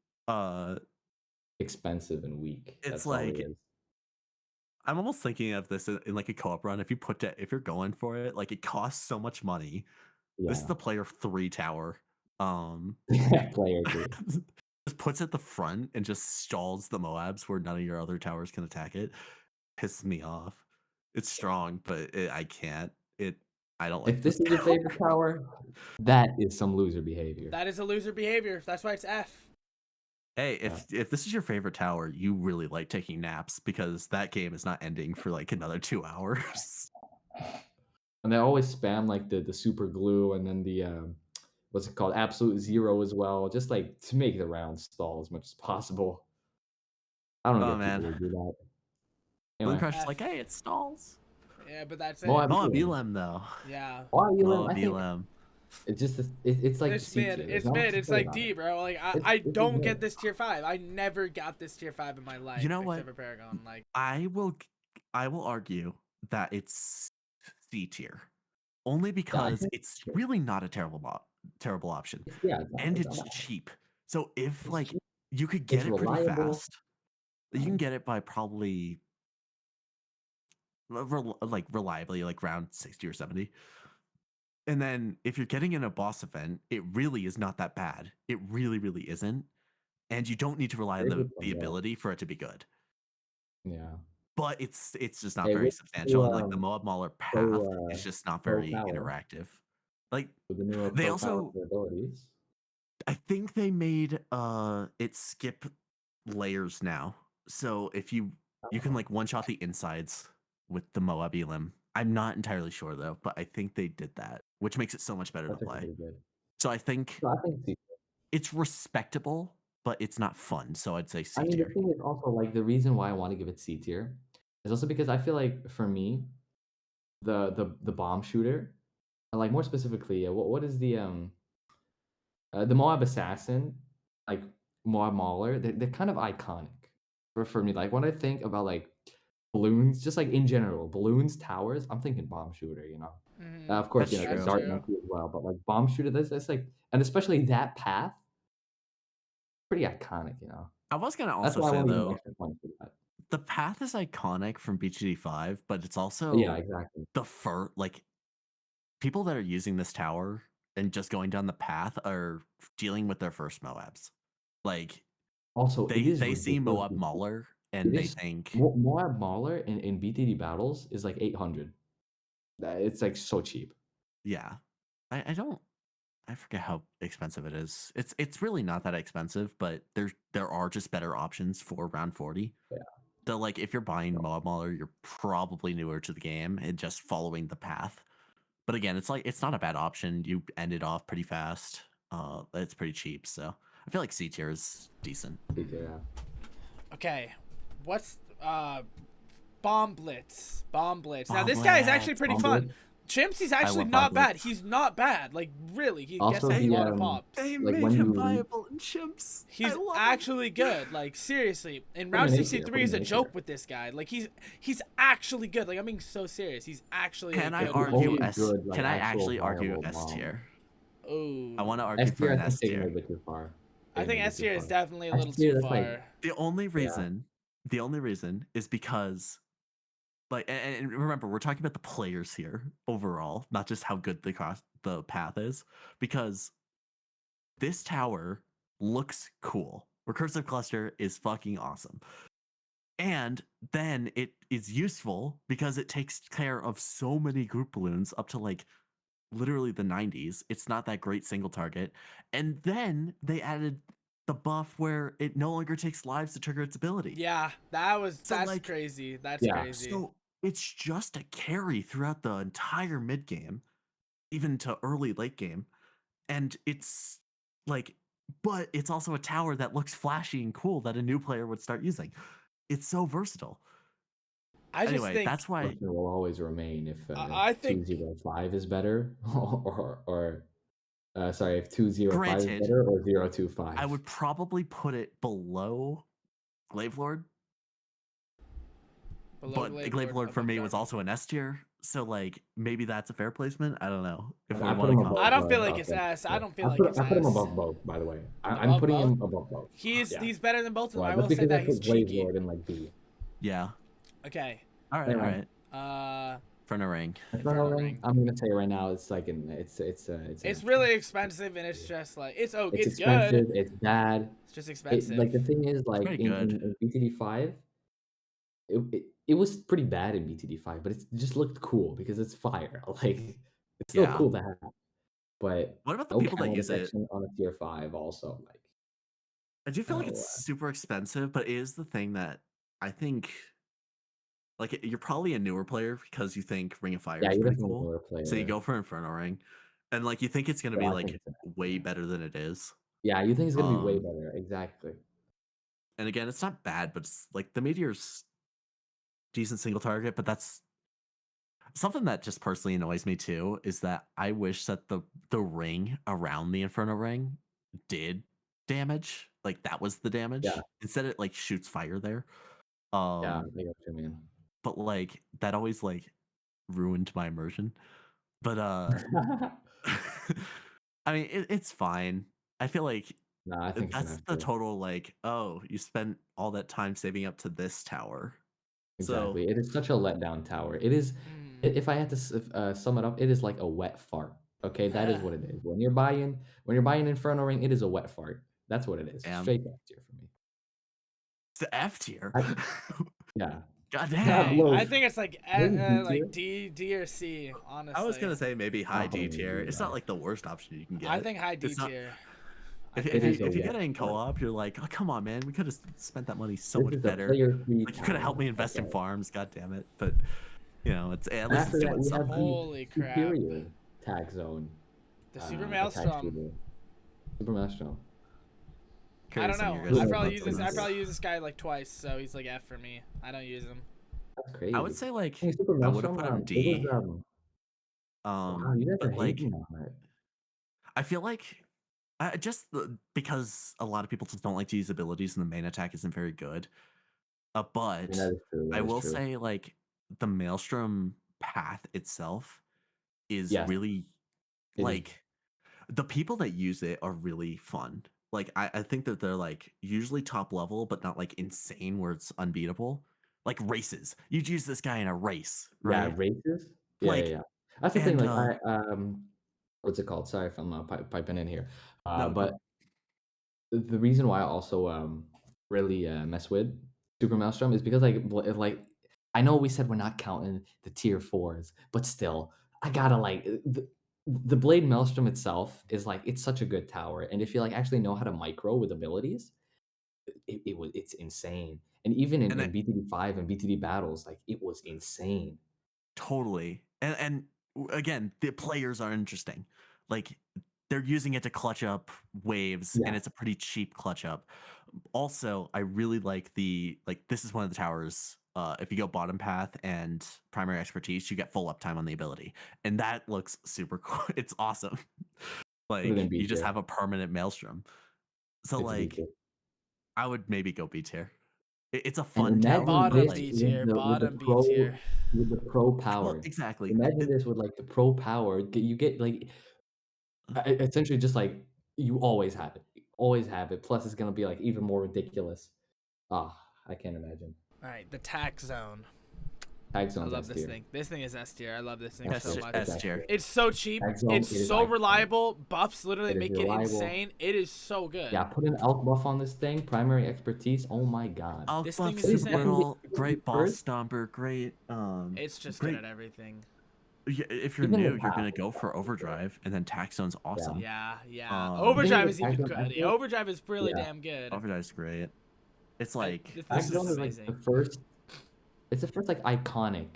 Expensive and weak. it's That's all he like is. I'm almost thinking of this in like a co-op run. If you're going for it, like it costs so much money. This is Yeah. the player 3 tower. Player 3. Just puts it at the front and just stalls the Moabs where none of your other towers can attack it. Pisses me off. It's strong, but I can't. I don't like If this this is your tower. favorite tower, that is some loser behavior. That is a loser behavior. That's why it's F. Hey, Yeah. if this is your favorite tower, you really like taking naps because that game is not ending for like another 2 hours. And they always spam like the super glue and then the what's it called? Absolute zero as well, just like to make the round stall as much as possible. I don't Oh get people man, who do that. Balloon Anyway, Crush is F. like, hey, it stalls. Yeah, but that's it. Moab Moab Elam. Elam though. Yeah. Moab Elam, Moab I think Elam. it's just it's like It's C mid. tier. There's It's not much mid. to It's say like about it. D, bro. Like It's I it's just don't get mid. this tier 5. I never got this tier 5 in my You life know what? except for Paragon. Like I will I will argue that it's C tier. Only Yeah, I because think it's really not a terrible option. it's yeah, And it's not it's bad. cheap. So if It's like cheap, you could get it's it pretty reliable. fast, you can get it by probably like reliably like around 60 or 70. And then if you're getting in a boss event, it really is not that bad. It really, really isn't. And you don't need to rely on Very good the one, yeah. ability for it to be good. Yeah. But it's just not Hey, very with substantial. And like the Moab Mauler path pro is just not pro very power interactive. Like with the newer they pro power also capabilities. I think they made it skip layers now. So if you can Oh, like one shot the insides with the Moab Elim. I'm not entirely sure though, but I think they did that, which makes it so much better to that's actually play. pretty good. So I think No, I think C. it's respectable, but it's not fun. So I'd say I C mean, the tier. thing is also like the reason why I want to give it C tier is also because I feel like for me, the bomb shooter, and like more specifically, what is the Moab Assassin, like Moab Mauler, they're kind of iconic for me. Like when I think about like balloons, just like in general, balloons, towers, I'm thinking bomb shooter, you know. mhm. Of course, That's you know, That's true. Dart true. Monkey as well, but like bomb shooter, that's like, and especially that path, pretty iconic, you know. I was gonna That's also why I say want to give an though, extra point for that. the path is iconic from BGD5, but it's Yeah, also exactly. the like people that are using this tower and just going down the path are dealing with their first Moabs. Like Also, it is they see Moab ridiculously cheap. Mauler It and they is think, Moab Mauler in BTD battles is like 800. It's like so cheap. yeah. I don't I forget how expensive it is. It's really not that expensive, but there are just better options for round 40. Yeah. So like if you're buying Moab Mauler, you're probably newer to the game and just following the path. But again, it's like it's not a bad option. You end it off pretty fast. It's pretty cheap, so I feel like C tier is decent. Yeah. Okay. What's Bomb Blitz? Bomb Blitz. Now this guy is actually Bomblets. pretty fun. Omelet. Chimpsy's I actually love not bad. bomblets. He's not bad. Like really, he gets Also a They the lot of pops. they like made when him you leave viable in chimps. I He's love him. actually good. Like seriously, in put him round in A tier, 63 put him is a in A tier. joke with this guy. Like he's actually good. Like I'm being so serious. He's actually a Can I good He's one. argue only S? good like Can I actual actually argue viable S mom. tier? I want to Oh, argue S for tier, an I think S taking it a tier. bit too far. I Taking it think a bit S too tier is far. definitely a S little tier, too that's like far. yeah. The only reason is because like and remember we're talking about the players here overall, not just how good the path is, because this tower looks cool. Recursive cluster is fucking awesome. And then it is useful because it takes care of so many group balloons up to like literally the 90s. It's not that great single target. And then they added the buff where it no longer takes lives to trigger its ability. Yeah, So that's like crazy. That's Yeah. crazy. so it's just a carry throughout the entire mid game, even to early late game. And it's like but it's also a tower that looks flashy and cool that a new player would start using. It's so versatile. I just Anyway, think that's why Question will always remain if I think 205 is better or sorry, if 205 is granted, better or I 025. would probably put it below Glaive Lord, below but Glaive Glaive Lord Lord for above me was Dark also Monkey. an S tier. So like maybe that's a fair placement. I don't know if we I put want to him I above don't feel compare. like it's okay. S. I Yeah. don't feel like it's I put him S. above both, by the way. I'm Above putting both. him above both. Yeah. He's better than both of them. Well, I just will say because I that he's put Glaive cheeky. Lord in like B. Yeah. Okay. All right. All Anyway, right. Uh, Front of ring. Inferno Ring. I'm gonna say right now it's like it's an It's F really tier. expensive and it's just like It's it's good. expensive. It's bad. It's just It expensive. like the thing is It's like pretty good. in BTD5, it was pretty bad in BTD5, but it just looked cool because it's fire. Like it's still Yeah. cool to have. But What about the no people that camera use it? detection on a tier 5 also like I do feel like Oh, it's super expensive, but it is the thing that I think like you're probably a newer player because you think Ring of Fire yeah, is you're pretty definitely a cool. newer So you player. go for Inferno Ring, and like you think it's gonna Yeah, be I think like it's an way yeah. better than it is. Yeah, you think it's gonna be way Um, better, exactly. and again, it's not bad, but it's like the Meteor's decent single target, but that's something that just personally annoys me too is that I wish that the ring around the Inferno Ring did damage. Like that was the Yeah, damage. Instead it like shoots fire there. yeah, Um, I get what you mean. but like that always like ruined my immersion. But I mean it's fine. I feel like No, I think it's an that's F the tier. total like, oh, you spent all that time saving up to this tower. So Exactly. It is such a letdown tower. It is Mm. if I had to sum it up, it is like a wet fart. Okay, that is what it is. When you're buying Inferno Ring, it is a wet fart. That's what it is. damn. Straight F tier for me. It's the F tier. I, yeah. God Dang, dang. I Blows. think it's Maybe D tier. like D or C. I was Honestly, gonna say maybe high I'm D putting it in tier. D, It's not bro. like the worst option you can I get. think high D It's not tier. I if think It if high you is a D if you wet get tier. it in fart. co-op, you're like, oh come on, man, we could have spent that money so This much is a better. player 3 Like you could have helped tower. me invest in Okay. farms, god damn it. But it's at And least it's after that, doing we have something. the Holy crap! superior tag zone The Super attack Maelstrom. shooter. Super Maelstrom. I don't Curious on your know. Who guys' I are my probably thoughts use on thoughts this. on I this. this? probably use this guy like twice, so he's like F for me. I don't use him. That's I would crazy. say like Hey, Super I would have Maelstrom, put him it was, D. wow, you guys are But like hating on it. I feel like because a lot of people just don't like to use abilities and the main attack isn't very good. I mean, But that is true. I That is will true. say like the Maelstrom path itself is Yes, really it is. like the people that use it are really fun. Like I think that they're like usually top level, but not like insane where it's unbeatable. Like races. You'd use this guy in a race, Yeah, right? races? Yeah, yeah, Like yeah. That's the thing, and like, what's it called? Sorry if I'm, piping in here. no, But go the reason why I also, really, mess with Super Maelstrom is because, I know we said we're not counting the tier 4s, but still, I gotta, the Blade Maelstrom itself is, it's such a good tower, and if you, actually know how to micro with abilities, it's insane. And even in and it BTD5 and BTD battles, it was insane. totally. Again, the players are interesting. Like they're using it to clutch up waves and Yeah, it's a pretty cheap clutch up. Also, I really like the like this is one of the towers if you go bottom path and primary expertise, you get full uptime on the ability. And that looks super cool. It's awesome. put it Like in B you just tier. have a permanent maelstrom. So It's B like tier. I would maybe go B tier. It's a And fun tower, imagine but Bottom this like B tier. with the Bottom B tier. pro well, power. exactly. Imagine this with the pro power. You get essentially just you always have it. You always have it. Plus, it's gonna be even more ridiculous. Ah, I can't imagine. All right, the tax zone. Tag I zone's love S this tier. thing. This thing is S tier. I love this thing S so tier. much. It's S S tier. tier. It's so cheap. Tag zone. It's It is so iconic. reliable. Buffs literally It is make it reliable. insane. It is so good. Yeah, put an elk buff on this thing. Primary expertise. Oh my god. This Alkbuff, thing is It is super insane. definitely brittle, the great boss first. stomper, It's just good great. at everything. If you're Even the new, you're path gonna go itself for is good. overdrive, and then Taxzone's Yeah. awesome. Yeah, yeah. The thing Overdrive with is Tag even Zone good. S, Overdrive is really yeah, damn good. Overdrive's great. It's like This Tag this is Zone is is the amazing. first. It's the first iconic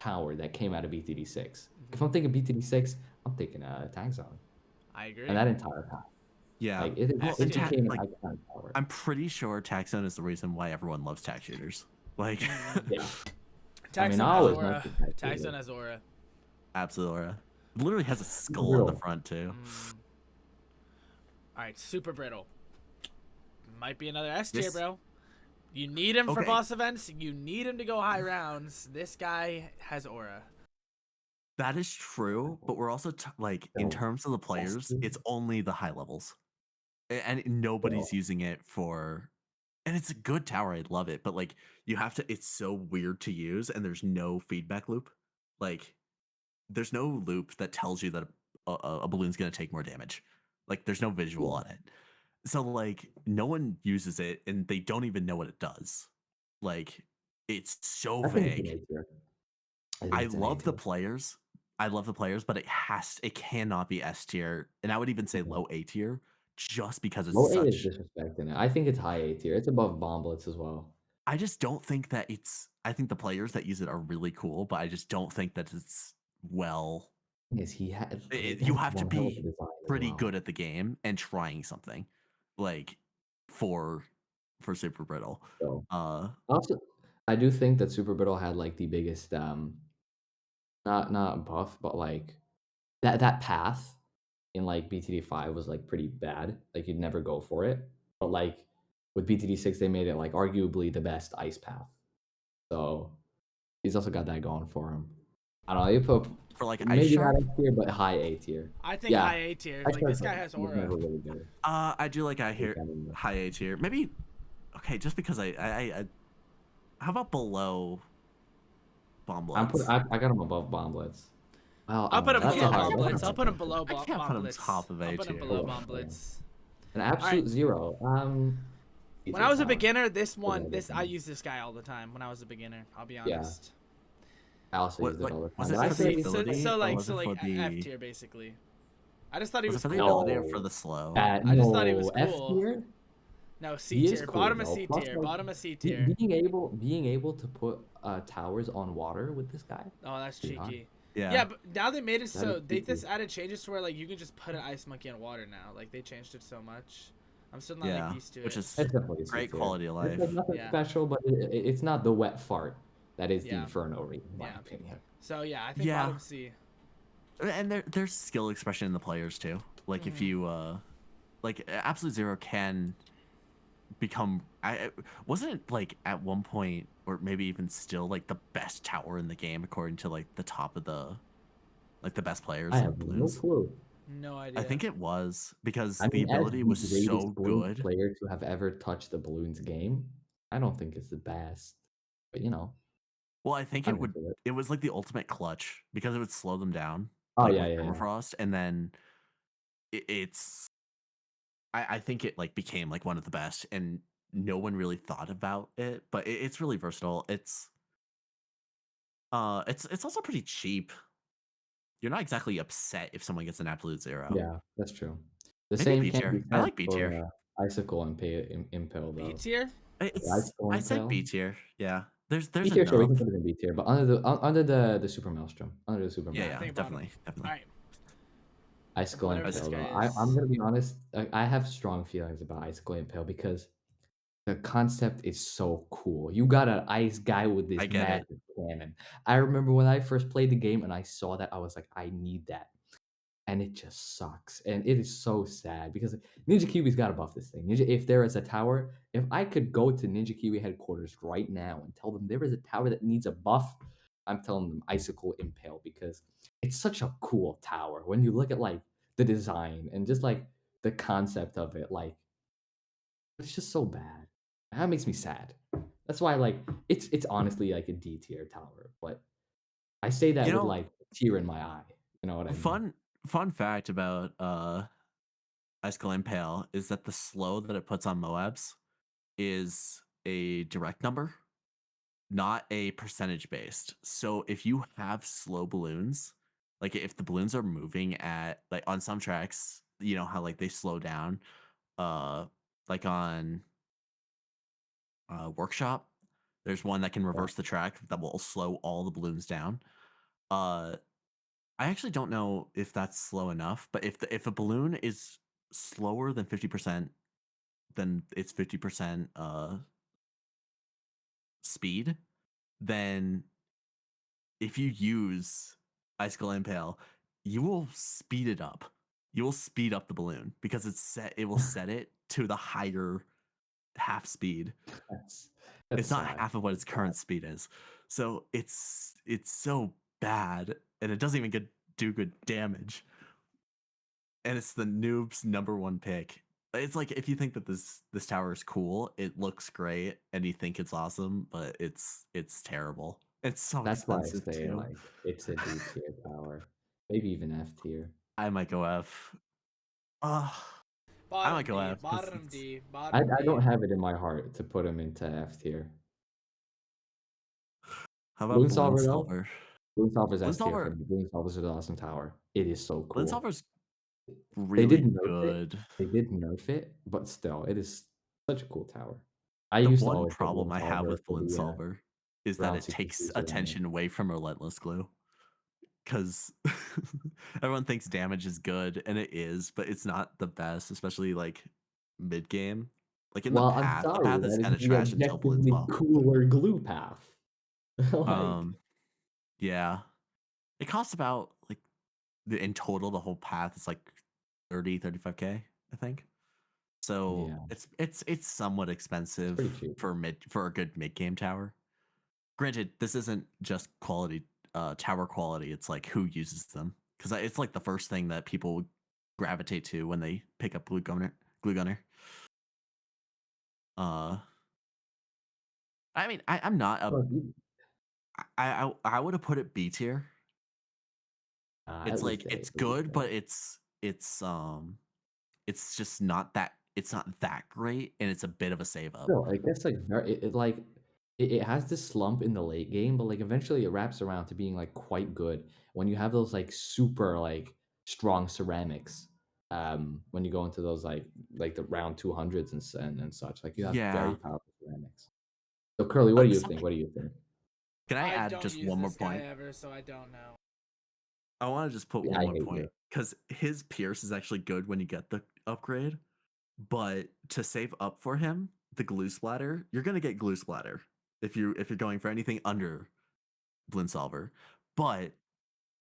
tower that came out of BTD6. If I'm thinking BTD6, I'm thinking Tag Zone I and agree. that entire path. yeah. Well, It S tier. became an like iconic tower. I'm pretty sure Taxzone is the reason why everyone loves tax shooters. Like, Yeah, I Tax mean, zone I has always aura. mention Tag Tax zone Zone. has aura. Absolura. It literally has a Super skull on the brittle. front too. All right, super brittle. Might be another S tier, This bro. You need him for okay. boss events. You need him to go high rounds. This guy has aura. That is true, but we're also like in So, terms of the players, S it's only the high levels. And bro. nobody's using it for and it's a good tower, I love it, but like you have to it's so weird to use and there's no feedback loop. Like there's no loop that tells you that a balloon's going to take more damage. Like there's no visual Yeah, on it. So like no one uses it and they don't even know what it does. Like it's so I think it's an vague. A tier. I think I it's an A love the tier. players. I love the players, but it cannot be S tier, and I would even say Mhm. low A tier just because it's Low A is such. disrespecting it. I think it's high A tier. It's above Bomblets as well. I just don't think that it's. I think the players that use it are really cool, but I just don't think that it's well. Is he had You that's have to one hell of a be design as pretty well. good at the game and trying something, like for Super Brittle. So Uh, also, I do think that Super Brittle had like the biggest not buff, but like that path in like BTD 5 was like pretty bad. Like you'd never go for it. But like with BTD 6, they made it like arguably the best ice path. So he's also got that going for him. I don't know. You put for like Ice maybe not Shark, S tier, but high A tier. I think Yeah, high A tier. Ice Like Shark this guy has was aura. never really good. I do like Like, I mean, high A tier. Maybe okay, just because I how about below Bomblets? I got him above Bomblets. Well, I'll put him that's a below hard. That's a Bomblets. I'll hard put him question. below I can't put him top Bomblets. of I'll A put him tier. below Yeah. Bomblets. An absolute zero. When I was a Tower. beginner, this What one, other this I thing? used this guy all the time. When I was a beginner, I'll be Yeah, honest. I also What used it like all the time. was it But I for feel the like So ability so or like was so it for like F the tier basically. I just thought he was it was for the cool. ability or for no, the slow? I just thought he was no F cool. tier. No, C He is tier. cool Bottom of though. C Plus, tier. like Bottom of C tier. being able to put towers on water with this guy. Oh, that's Pretty hard. cheeky. Yeah. Yeah, but now they made it That so is they cheeky. just added changes to where like you can just put an ice monkey in water now. Like they changed it so much. I'm still not Yeah, like used to which it. is It's definitely a C great tier. quality of It's life. like nothing Yeah. special, but it's not the wet fart that is the Yeah. Inferno Reed, in my Yeah. opinion. So yeah, I think Yeah. bottom C. And there's skill expression in the players too. Like if you like Absolute Zero can become wasn't it like at one point or maybe even still like the best tower in the game according to like the top of the like the best players I in have no balloons. clue. No idea. I think it was because I the mean, as ability the was greatest so Bloons good. player to have ever touched the Balloons game, I don't think it's the best. But you know, Well, I think I'm into it. it was like the ultimate clutch because it would slow them down Oh like yeah, with yeah, yeah. Permafrost, and then it's I think it like became like one of the best, and no one really thought about it, but it's really versatile. It's also pretty cheap. You're not exactly upset if someone gets an absolute zero. Yeah, that's true. The Maybe same B can tier. be I said like B tier. for Icicle and Impale B though. tier. Icicle I say B Impale. tier. Yeah. B There's tier, sure, we can enough. put it in B tier, but under the Super Maelstrom, under the Super Yeah, I Maelstrom. think bottom. definitely. All right. Icicle Whatever this Impale guy though. is. I'm gonna be honest. I have strong feelings about Icicle Impale because the concept is so cool. You got an ice guy with this I get it. magic cannon. I remember when I first played the game and I saw that, I was like, I need that. And it just sucks. And it is so sad because Ninja Kiwi's got to buff this thing. Ninja, if there is a tower, if I could go to Ninja Kiwi headquarters right now and tell them there is a tower that needs a buff, I'm telling them Icicle Impale because it's such a cool tower. When you look at like the design and just like the concept of it, like it's just so bad. That makes me sad. That's why like it's honestly like a D tier tower, but I say that You with know, like a tear in my eye. You know what I mean? fun fact about Ice Glen Pale is that the slow that it puts on Moabs is a direct number, not a percentage based. So if you have slow balloons, like if the balloons are moving at like on some tracks, you know how like they slow down, like on Workshop, there's one that can Yeah. reverse the track that will slow all the balloons down. Uh, I actually don't know if that's slow enough, but if a balloon is slower than 50%, then it's 50% speed, then if you use Icicle Impale, you will speed it up. You will speed up the balloon because it will set it to the higher half speed. That's It's not sad. half of what its current speed is. So it's so bad and it doesn't even do good damage. And it's the noob's #1 pick. It's like if you think that this tower is cool, it looks great, and you think it's awesome, but it's terrible. It's so That's why I expensive say too. like it's a D tier tower, maybe even F tier. I might go F. I Bottom might go D. F. 'Cause Bottom D. I Bottom I D. don't have it in my heart to put him into F tier. how about Balloon Balloon Solver though, Solver? Balloon Solver's Balloon S tier for Solver. me. Balloon Solver's an awesome tower. It is so Balloon cool. Solver's They did really nerf it. good. They did nerf it, but still, it is such a cool tower. I The used to one always get problem Bloom I have Solver with for Balloon the Solver is that round it takes 62 ceramic. attention away from Relentless Glue. Because everyone thinks damage is good, and it is, but it's not the best, especially like mid game. Like in the Well, I'm path, the sorry, path is that kind is of the trash until Balloons objectively pop. cooler glue path. Like, Um, yeah, it costs about like in total the whole path is like 35K, I think. So yeah, it's somewhat it's expensive pretty cheap. for a good mid game tower. Granted, this isn't just quality tower quality, it's like who uses them, because it's like the first thing that people gravitate to when they pick up glue gunner. uh I mean, I'm not a Well, you I would have put it B tier. at It's least like A, it's at least good, A. but it's just not that, it's not that great, and it's a bit of a save up. Still, it gets, like, it has this slump in the late game, but, like, eventually it wraps around to being, like, quite good when you have those, like, super, like, strong ceramics, when you go into those, like, the round 200s and such, like, you have very Yeah. powerful ceramics. So, Curly, what do you think? Something, What do you think? can I I add don't just use one more this guy point? ever, so I don't know. I want to just put Yeah, one I more hate point you. because his Pierce is actually good when you get the upgrade, but to save up for him, the glue splatter, you're gonna get glue splatter if you're going for anything under Balloon Solver, but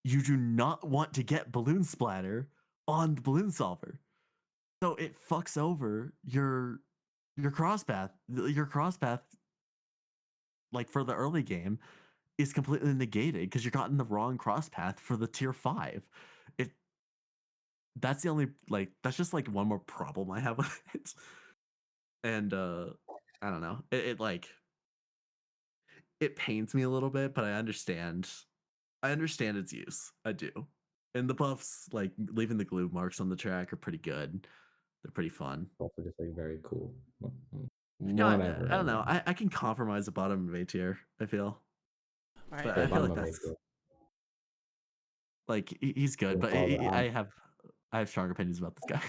you do not want to get balloon splatter on the Balloon Solver, so it fucks over your cross path. Your cross path, like for the early game, is completely negated because you're gotten the wrong cross path for the tier 5. It That's the only, like, that's just like one more problem I have with it. And I don't know. It like it pains me a little bit, but I understand. I understand its use. I do. And the buffs, like leaving the glue marks on the track, are pretty good. They're pretty fun. Also just, like, very cool. Yeah, Whatever, I don't know. whatever. I can compromise the bottom of A tier, I feel. All right. But Okay, I feel bottom like of A that's tier. like he's good, Balloon but Solver, I have strong opinions about this guy.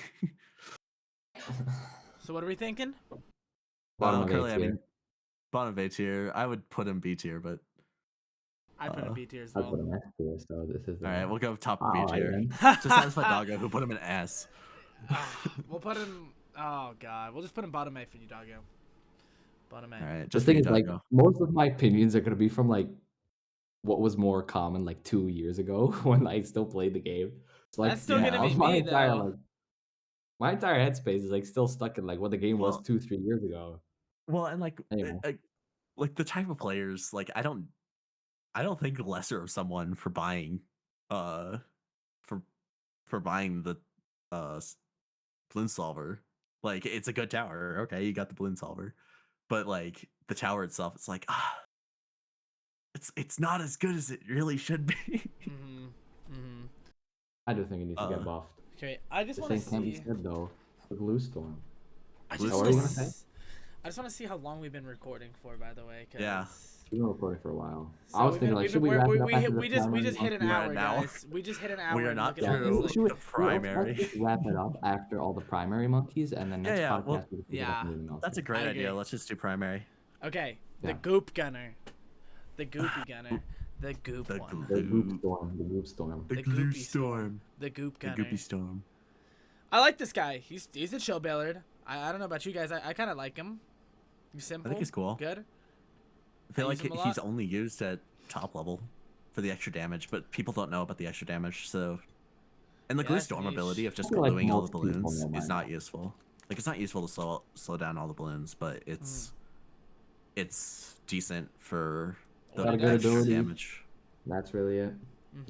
So what are we thinking? Bottom of A Curly, I tier. mean, bottom of A tier. I would put him B tier, but I put a B tier as I put well. him S tier, so this is all right, we'll go top of B alright tier then. to satisfy Doggo, who put him in S. We'll put him. Oh god, we'll just put him bottom A for you, doggo. Bottom A. All right, The just for thing you, is, like, Doggo. most of my opinions are gonna be from, like, what was more common, like, 2 years ago when I still played the game. It's like, That's still yeah, gonna be my me entire, though. like my entire headspace is, like, still stuck in, like, what the game was Well, 2, 3 years ago. and Anyway, like the type of players, like I don't think lesser of someone for buying, uh, for buying the balloon solver. Like it's a good tower. Okay, you got the balloon solver, but like the tower itself, it's like it's not as good as it really should be. Mhm. Mhm. I do think it needs to get uh, buffed. Okay, I just The want to same can't be see. said, though, for Glue Storm. I Blue just Oh, what want are you to. gonna say? Storm. I just want to see how long we've been recording for, by the way. Yeah. We've been recording for a while. I So was thinking, like, should we wrap it up after the we primary just hit an monkey? We're at hour, an hour. guys. We just hit an We hour, are and not look at Yeah, all this. through Like, the let's primary. just wrap it up after all the primary monkeys, and then Yeah, next yeah. Well, podcast we can pick it up yeah, from anything else. that's a Then. great I idea. agree. Let's just do primary. Okay, the Yeah. goop gunner, the goopy gunner, the goop The one, The glue. Goop Storm. The Goop Storm. The the glue goopy storm, the goop The gunner. goopy storm. I like this guy. He's a chill Ballard. I don't know about you guys. I kind of like him. He's simple. I think he's cool. Good. I feel use like him a he's lot. only used at top level for the extra damage, but people don't know about the extra damage. So, and the Yeah, glue that's storm niche. ability of just I feel like gluing all the most people balloons know by is not now. useful. Like it's not useful to slow down all the balloons, but it's decent for the What Got a it good does. extra ability. damage. That's really it.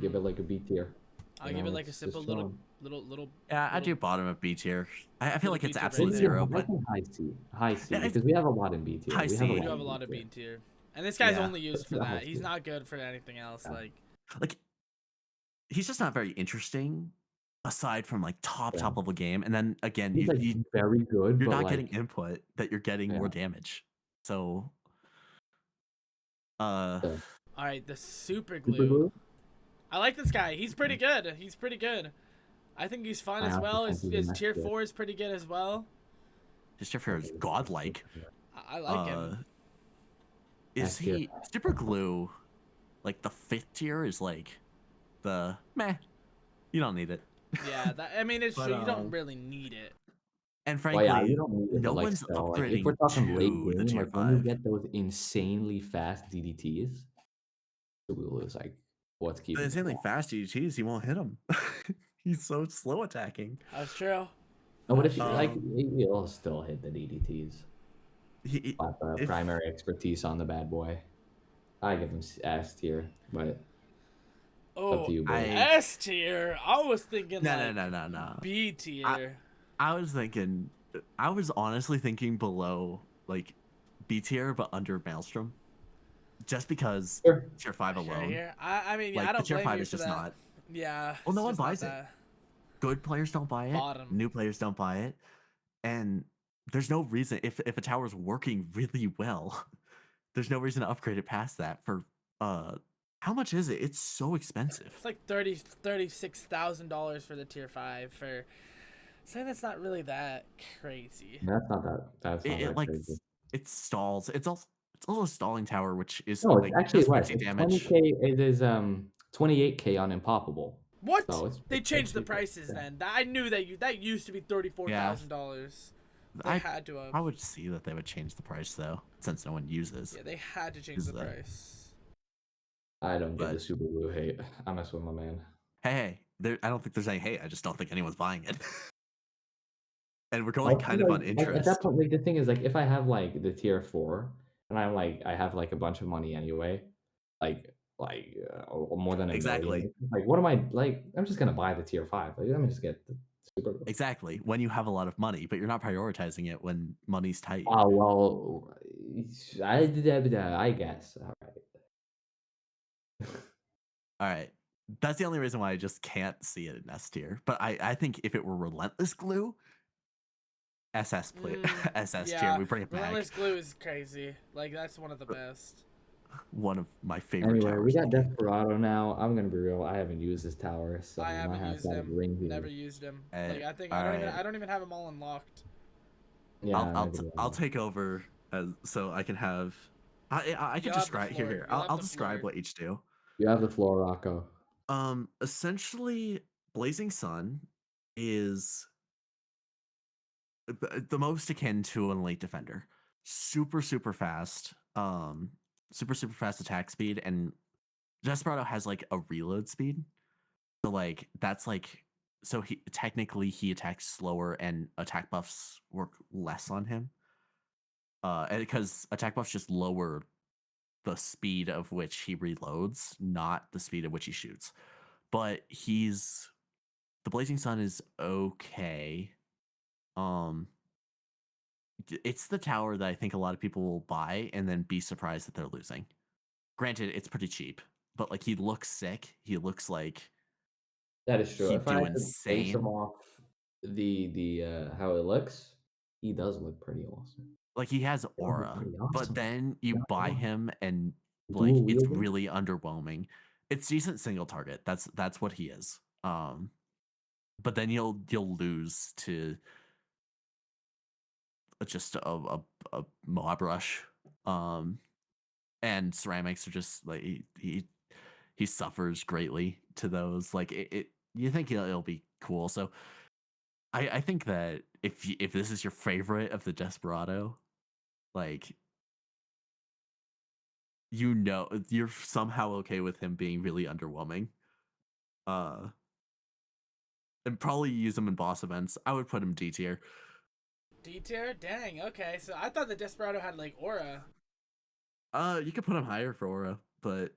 Give Mhm. it like a B tier. I'll You give know, it like a it's simple just little, chilling. little. Yeah, I do little- bottom of B tier. I feel Little like B it's tier right absolute there. zero, I but think high C. High C, yeah, it's because we have a lot in B tier. high We have a C. We lot do have a in lot B of tier. B tier, and this guy's Yeah. only used for Yeah, high that. He's tier. not good for anything else. Yeah. Like he's just not very interesting aside from like top Yeah. level game. And then again, He's, like, very good, you're but, not getting like input that you're getting yeah. more damage. So So, All right, the super Super glue. Glue? I like this guy. He's pretty good. He's pretty good. I think he's fun I as honestly well. think he's a His mess tier tier. 4 is pretty good as well. His tier 4 is godlike. I like him. Is Mess tier. he super glue? Like the 5th tier is like the meh. You don't need it. Yeah, I mean, it's But, true. You don't really need it. And Well, frankly, yeah, you don't need it, no but like one's still, like if upgrading we're talking late to the game, tier like when you 5. get those insanely fast DDTs, Sugulu is like what's The keeping. insanely fast DGs, he won't hit him. He's so slow attacking. That's true. No, but if you, Um, like he'll still hit the DDTs. He, But the if, primary expertise on the bad boy. I give him S tier, but up Oh, to you, boys. S tier. I was thinking like no. B tier. I was thinking, I was honestly thinking below like B tier, but under Maelstrom, just because Sure. tier 5 alone. Here. I mean, yeah, Like I the don't tier blame 5 you is for just that. not. Yeah. Well, no it's one just not buys it. that. Good players don't buy it. Bottom. New players don't buy it, and there's no reason if a tower's working really well, there's no reason to upgrade it past that for how much is it? It's so expensive. It's like $36,000 for the tier 5 for saying that's not really that crazy. That's not that. That's not It that like crazy. it stalls. It's also a stalling tower, which is No, it's like actually just less. 50 It's damage. 20K. It is 28K on Impoppable. What? So They it's changed the actually prices yeah. then. I knew that used to be $34,000. They I had to have. I would see that they would change the price though, since no one uses. Yeah, they had to change Is the that- price. I don't get But- the Super Blue hate. I mess with my man. Hey, I don't think there's any hate. I just don't think anyone's buying it. And we're going kind of on Like, interest. at that point, like the thing is, like if I have like the tier 4 and I have like a bunch of money anyway, more than a Exactly. million. Like what am I like? I'm just gonna buy the tier 5. Like let me just get the Super Blue. Exactly. When you have a lot of money, but you're not prioritizing it when money's tight. Oh well, I guess. All right. All right. That's the only reason why I just can't see it in S tier. But I think if it were Relentless Glue, SS SS tier, we bring it back. Relentless Glue is crazy. Like that's one of the best. One of my favorite Anyway, towers. we got in the game. Desperado now. I'm gonna be real. I haven't used this tower, so I my haven't hat's used out of him. ring here. Never used him. Hey, Like I think alright. I don't even have them all unlocked. Yeah, I'll take over so I can have. I can You'll have the describe floor. here. You'll have I'll the describe floor. what each do. You have the floor, Rocco. Essentially, Blazing Sun is the most akin to an elite defender. Super fast. Super fast attack speed, and Desperado has like a reload speed. So like that's like so he technically he attacks slower and attack buffs work less on him. And because attack buffs just lower the speed of which he reloads, not the speed at which he shoots. But the Blazing Sun is okay. It's the tower that I think a lot of people will buy and then be surprised that they're losing. Granted, it's pretty cheap, but like he looks sick. He looks like That is true. he'd If I do had to base insane. him off the how it looks, he does look pretty awesome. Like he has look aura, pretty but awesome. then you Not buy gonna lie. him and Dual like it's wielding? really underwhelming. It's decent single target. That's what he is. But then you'll lose to just a mob rush. And ceramics are just like he suffers greatly to those. Like it you think it'll be cool. So I think that if this is your favorite of the Desperado, like you're somehow okay with him being really underwhelming. And probably use him in boss events. I would put him D tier. D tier? Dang. Okay. So I thought the Desperado had like aura. You could put him higher for aura, but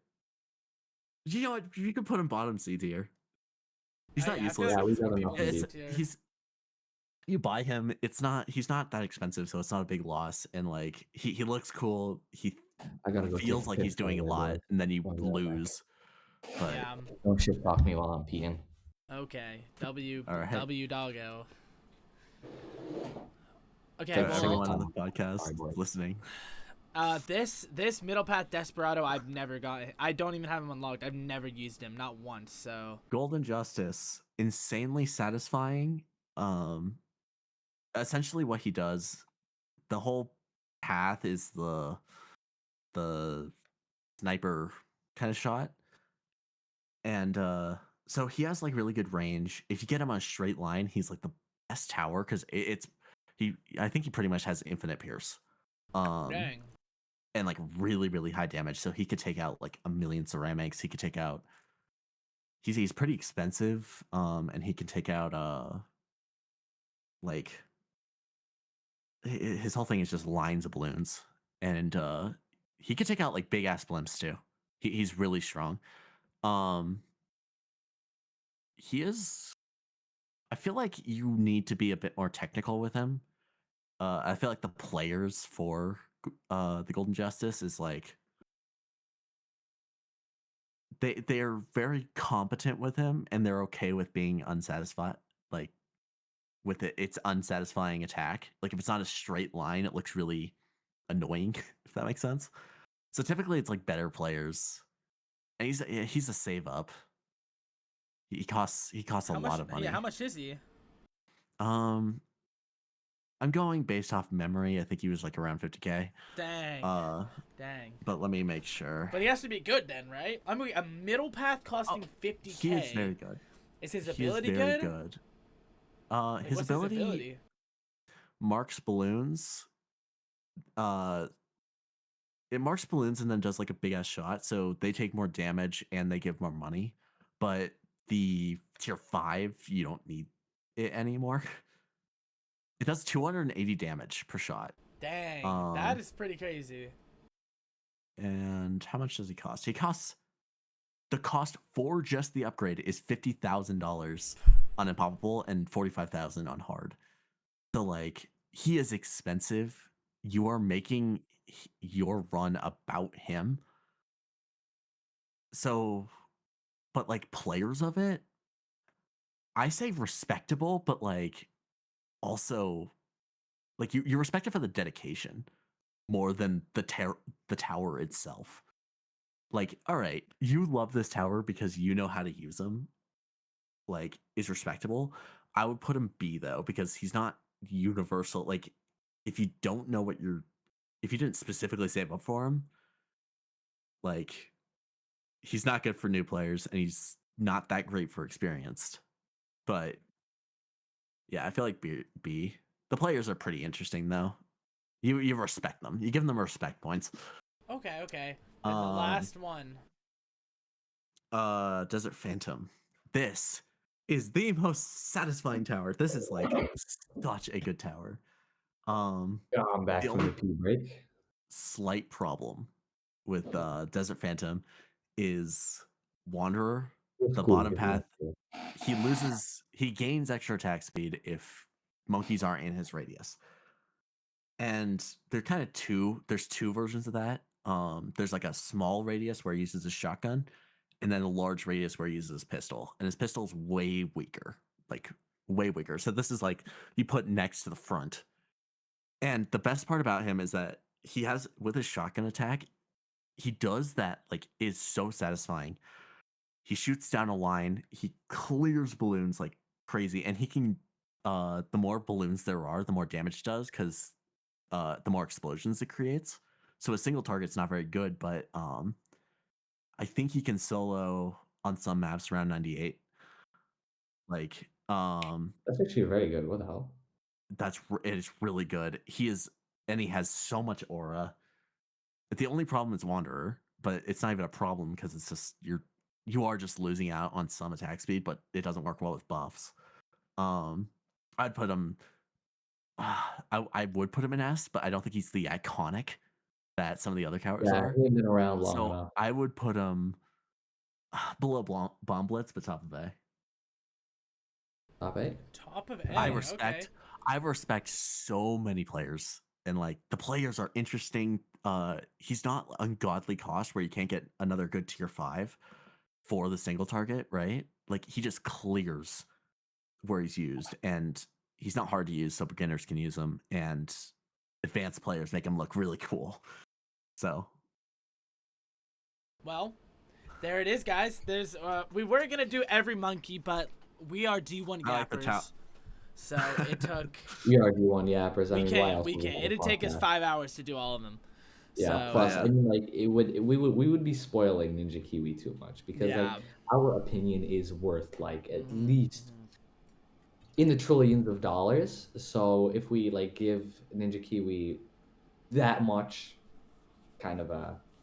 you know what? You could put him bottom C tier. He's not I feel useless. Yeah, we most got people enough in D. D tier. You buy him. He's not that expensive, so it's not a big loss. And like he looks cool. He I gotta go. feels like he's doing a lot, and then you I'll be right back. lose. But Yeah. Don't shit talk me while I'm peeing. Okay. W All right. W doggo. Okay. Thanks for for Well, everyone on the time. podcast Sorry, boy. listening. This middle path Desperado I've never got. I don't even have him unlocked. I've never used him, not once. So Golden Justice, insanely satisfying. Um, essentially what he does, the whole path is the sniper kind of shot, and so he has like really good range. If you get him on a straight line, he's like the best tower because it's he. I think he pretty much has infinite pierce. dang. And like really really high damage, so he could take out like a million ceramics. He could take out, he's pretty expensive, and he can take out like his whole thing is just lines of balloons, and he could take out like big ass blimps too. He's really strong. um he is, I feel like you need to be a bit more technical with him. I feel like the players for the Golden Justice is like they're very competent with him, and they're okay with being unsatisfied, like with its unsatisfying attack. Like if it's not a straight line, it looks really annoying, if that makes sense. So typically it's like better players. And he's a save up. He costs a How much? lot of money. Yeah, how much is he? Um I'm going based off memory. I think he was like around 50K. Dang. Uh Dang. but let me make sure. But he has to be good then, right? I'm a middle path costing 50K. He is very good. Is his He is ability very good? good. Like, His what's ability marks balloons. It marks balloons and then does like a big ass shot, so they take more damage and they give more money. But the tier 5, you don't need it anymore. It does 280 damage per shot. Dang, Um, that is pretty crazy. And how much does he cost? The cost for just the upgrade is $50,000 on Impossible and 45,000 on hard. So like he is expensive. You are making your run about him. So, but like players of it, I say respectable, but like also like you respect it for the dedication more than the tower itself. Like, all right, you love this tower because you know how to use them. Like, is respectable. I would put him B though because he's not universal. Like, if you don't know if you didn't specifically save up for him, like, he's not good for new players and he's not that great for experienced. But yeah, I feel like B. The players are pretty interesting though. You respect them. You give them respect points. Okay, okay. And the last one. Desert Phantom. This is the most satisfying tower. This is like such a good tower. I'm back the from the only pee break. slight problem with Desert Phantom is Wanderer, It's the cool, bottom it's path. cool. He gains extra attack speed if monkeys aren't in his radius. And there's two versions of that. There's like a small radius where he uses a shotgun, and then a large radius where he uses his pistol. And his pistol's way weaker. Like way weaker. So this is like you put next to the front. And the best part about him is that he has, with his shotgun attack, he does that like is so satisfying. He shoots down a line, he clears balloons like crazy, and he can the more balloons there are, the more damage it does because the more explosions it creates. So a single target's not very good, but I think he can solo on some maps around 98. Like That's actually very good. What the hell? it is really good. He has so much aura. The only problem is Wanderer, but it's not even a problem because it's just you are just losing out on some attack speed, but it doesn't work well with buffs. I'd put him. I would put him in S, but I don't think he's the iconic that some of the other characters Yeah, are. he ain't been around long So enough. I would put him below Bomb Blitz, but top of A. Top 8? Top of A. I Okay. respect so many players, and like the players are interesting. He's not ungodly cost where you can't get another good tier 5 for the single target, right? Like he just clears where he's used, and he's not hard to use, so beginners can use him, and advanced players make him look really cool. So Well, there it is, guys. There's we were gonna do every monkey, but we are D1 I like the gappers, so it took. We are D1 yappers. I We mean, why can't. else We would we can't. have a It'd take us podcast? 5 hours to do all of them. Yeah. So Plus, yeah. I mean, like we would be spoiling Ninja Kiwi too much because yeah. like our opinion is worth like at Mhm, least mhm. in the trillions of dollars. So if we like give Ninja Kiwi that much, kind of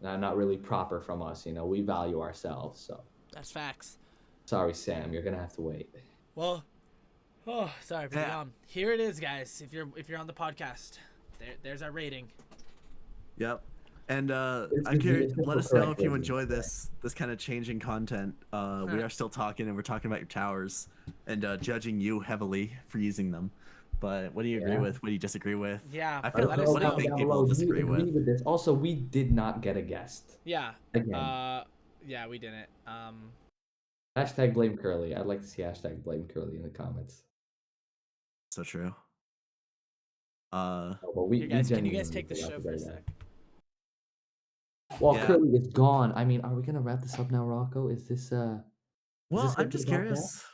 not really proper from us, we value ourselves. So That's facts. sorry, Sam, you're gonna have to wait. Well, oh, sorry for the Yeah. yawn. Here it is, guys. If you're on the podcast, there's our rating. Yep. And It's I'm the curious. official Let us know correct if you rating, enjoy by the way. this kind of changing content. We are still talking, and we're talking about your towers and judging you heavily for using them. But what do you agree Yeah. with? What do you disagree with? Yeah. I feel Let like us what do you know. think Down people below, do you disagree agree with? with this? Also, we did not get a guest Yeah. again. Yeah, we didn't. Hashtag blame Curly. I'd like to see hashtag blame Curly in the comments. So true. Oh, but we Here, guys. Can you genuinely guys take the forgot show to for a say that. sec? Well, Yeah. Curly is gone. I mean, are we gonna wrap this up now, Rocco? Is this Well, it I'm for just the podcast? curious.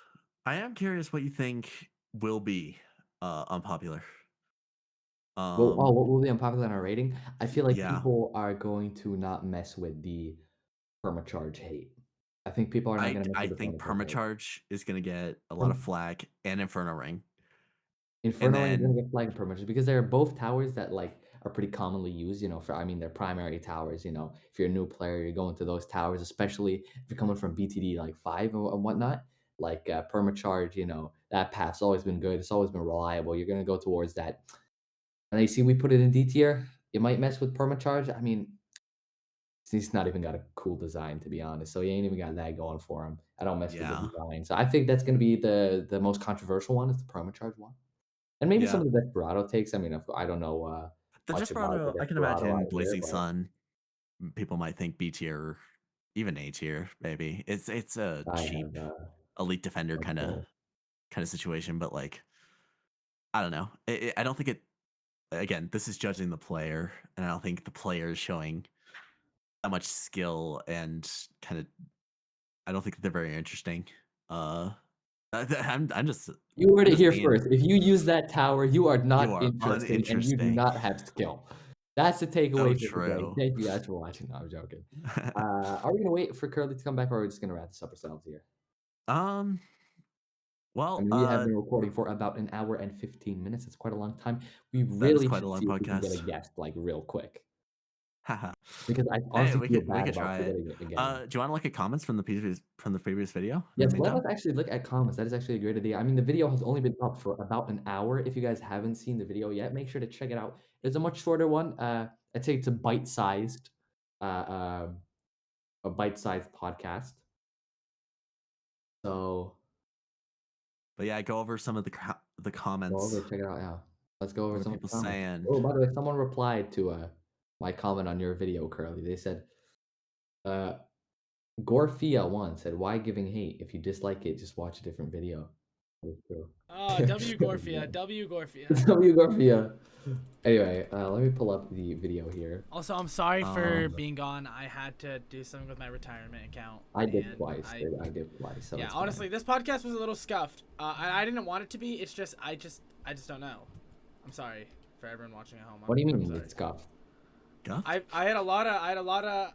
I am curious what you think will be unpopular. Well, what will be unpopular in our rating? I feel like Yeah. people are going to not mess with the permacharge hate. I think people are not gonna mess I with the think permacharge hate. permacharge is gonna get a lot of flack and Inferno Ring. And Inferno Ring is gonna then get flagged permacharge because they're both towers that like are pretty commonly used. They're primary towers. If you're a new player, you're going to those towers, especially if you're coming from BTD like 5 and whatnot. Like permacharge, that path's always been good. It's always been reliable. You're gonna go towards that. And you see, we put it in D tier. You might mess with permacharge. I mean, he's not even got a cool design, to be honest. So he ain't even got that going for him. I don't mess with the yeah. design. So I think that's gonna be the most controversial one is the permacharge one. And maybe some Yeah. of the Desperado takes. I mean, I don't know The much about the Desperado, I can Desperado imagine out here, Blazing but Sun. People might think B tier, even A tier, maybe. It's a I cheap have elite defender much kind of better. situation, but like I don't know. I don't think it. Again, this is judging the player, and I don't think the player is showing that much skill and kind of. I don't think they're very interesting. I'm just. You heard I'm it just here being. first. If you use that tower, you are You not are interesting and you do uninteresting. not have skill. That's the So takeaway for today. true. Thank you guys for watching. No, I'm joking. Are we gonna wait for Curly to come back, or are we just gonna wrap this up ourselves here? I Well, mean, we have been recording for about an hour and 15 minutes. It's quite a long time. We that is really quite a should long see if we can get a podcast. guest like real quick Haha. because I Hey, honestly feel we bad could about try it. forgetting it again. Do you want to look at comments from the previous video? In Yes, the let meantime, us actually look at comments. That is actually a great idea. I mean, the video has only been up for about an hour. If you guys haven't seen the video yet, make sure to check it out. It's a much shorter one. I'd say it's a bite-sized, uh, uh, a bite-sized podcast. So but yeah, go over some of the go comments. over, check it out. Yeah, let's go over What are some of the people comments. saying? Oh, by the way, someone replied to my comment on your video, Curly. They said, Gorfia1 said, "Why giving hate? If you dislike it, just watch a different video." That's true. Oh, W Gorfia. W Gorfia. W Garfia. Anyway, let me pull up the video here. Also, I'm sorry for Um, being gone. I had to do something with my retirement account. I did and twice. I did twice. So Yeah, it's fine. honestly, this podcast was a little scuffed. I didn't want it to be. It's just I just don't know. I'm sorry for everyone watching at home. What do you I'm mean sorry. it's scuffed? Guff? I had a lot of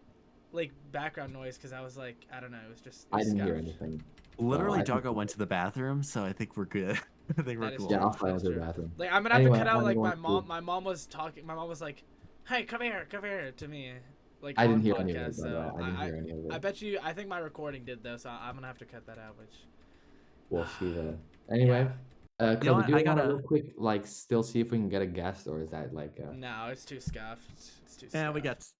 like background noise because I was like, I don't know, it was just I didn't hear scuffed. anything. Literally, I think- Doggo went to the bathroom, so I think we're good. I think we're That is cool. Yeah, I'll That's file to the true. bathroom. Like I'm gonna have Anyway, to cut out I'm like going to- my mom was talking. My mom was like, "Hey, come here to me." Like I on didn't hear any of podcast, it. by the way. so I didn't hear any of I it. bet you. I think my recording did though, so I'm gonna have to cut that out. Which We'll see that. Anyway, know Kobe, what? do you I want to gotta- real quick, like, still see if we can get a guest, or is that like? no, it's too scuffed. It's too. Yeah, we scuffed. got.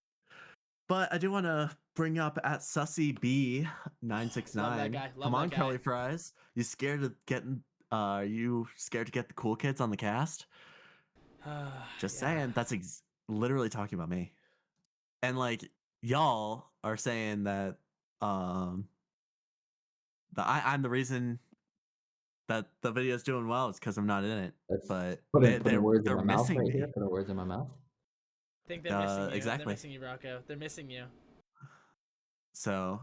But I do want to bring up at Sussy B Love that 969. guy. Love Come that on, guy. Curly Fries. You scared of getting? Are you scared to get the cool kids on the cast? Just Yeah. saying. That's literally talking about me. And like y'all are saying that I'm the reason that the video's doing well. It's because I'm not in it. That's But putting they're words in my mouth missing right here. me. Putting words in my mouth. think they're missing you. They're Exactly. missing you, Rocco. They're missing you. So,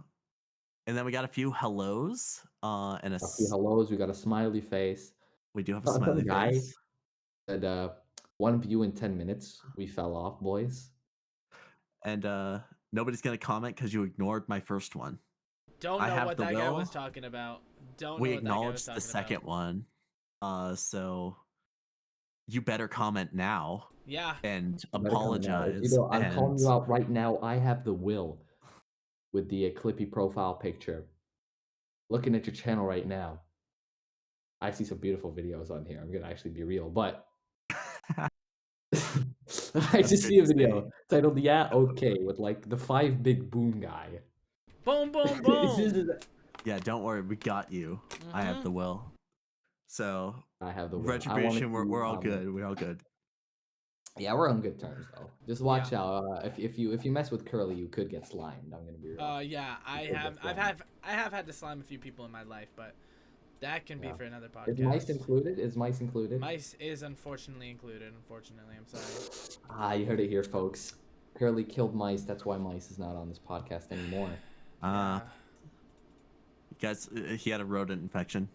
and then we got a few hellos, and A few hellos. We got a smiley face. we do have a Some smiley guy face. said, 1 view in 10 minutes. We fell off, boys. And nobody's gonna comment because you ignored my first one. Don't I know have what the that guy will. was talking about. Don't We know what that guy was acknowledged the talking second about. one. So you better comment now Yeah. and You better comment now. If you apologize. don't, I'm calling you And out right now. I have the will with the Clippy profile picture. Looking at your channel right now. I see some beautiful videos on here. I'm gonna actually be real, but I just see a good to video see. titled "Yeah, okay" with like the 5 big boom guy. Boom, boom, It's just- boom. Yeah, don't worry, we got you. I have the will. So I have the will. I wanna retribution, we're see, all good. We're all good. Yeah, we're on good terms though. Just watch out. If you mess with Curly, you could get slimed. I'm gonna be real. Yeah, I have had to slime a few people in my life, but that can be Yeah. for another podcast. Is mice included? Is mice included? Mice is unfortunately included. Unfortunately, I'm sorry. Ah, you heard it here, folks. Curly killed mice. That's why mice is not on this podcast anymore. Yeah. Guys, he had a rodent infection,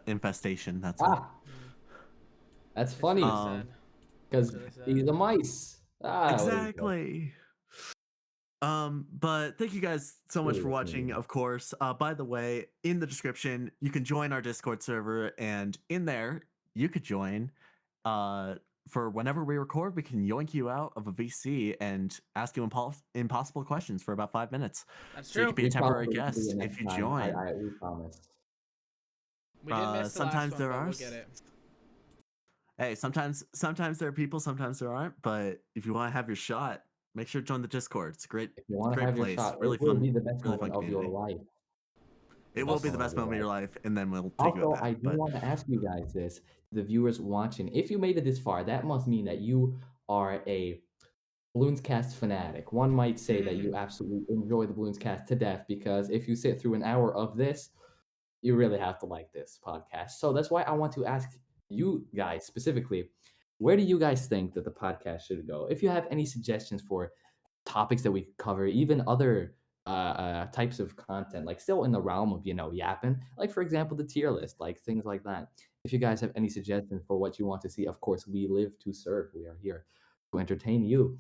infestation. That's Ah, that's funny Um, because he's a mice. Ah, what do you say? exactly. But thank you guys so much for Really watching, funny. of course. By the way, in the description, you can join our Discord server, and in there, you could join. For whenever we record, we can yoink you out of a VC and ask you impossible questions for about 5 minutes. That's So you true. could be a We temporary promise we'll do guest it if next you time. join. We promise. We did miss the Sometimes last there one, but are we'll get it. Hey, sometimes there are people, sometimes there aren't. But if you want to have your shot, make sure to join the Discord. It's a great, If you want to great have your place. shot, Really it will fun, be the best really fun moment of your community. life. It will be the best moment of your life, and then we'll take you Also, back. I do But want to ask you guys this, the viewers watching. If you made it this far, that must mean that you are a Balloonscast fanatic. One might say that you absolutely enjoy the Balloonscast to death because if you sit through an hour of this, you really have to like this podcast. So that's why I want to ask you guys specifically, where do you guys think that the podcast should go? If you have any suggestions for topics that we could cover, even other types of content, like still in the realm of yapping, like for example the tier list, like things like that. If you guys have any suggestions for what you want to see, of course we live to serve. We are here to entertain you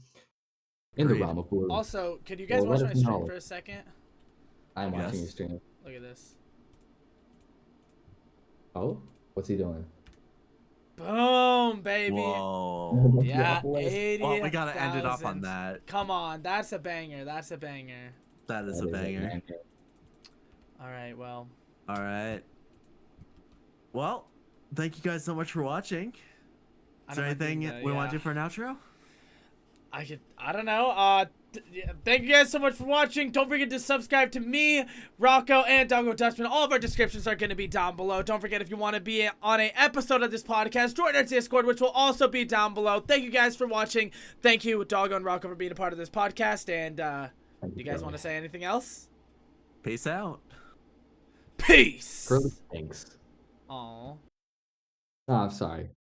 in the Agreed. realm of Blue. Also, could you guys Well, watch let my us stream know. for a second? I'm watching your Yes. stream. Look at this. Oh, what's he doing? Boom, baby. Whoa. Yeah, Well, 80. Well, we gotta end it off on that. Come on, that's a banger. That's a banger. That is that a is banger. banger. All right, well. All right. Well, thank you guys so much for watching. Is there anything we want to do for an outro? I don't know. Thank you guys so much for watching. Don't forget to subscribe to me, Rocco, and Doggo Dutchman. All of our descriptions are going to be down below. Don't forget, if you want to be on an episode of this podcast, join our Discord, which will also be down below. Thank you guys for watching. Thank you, Doggo and Rocco, for being a part of this podcast. And do you guys want to say anything else? Peace out. Peace. Curly thanks. Aw. Oh, I'm sorry.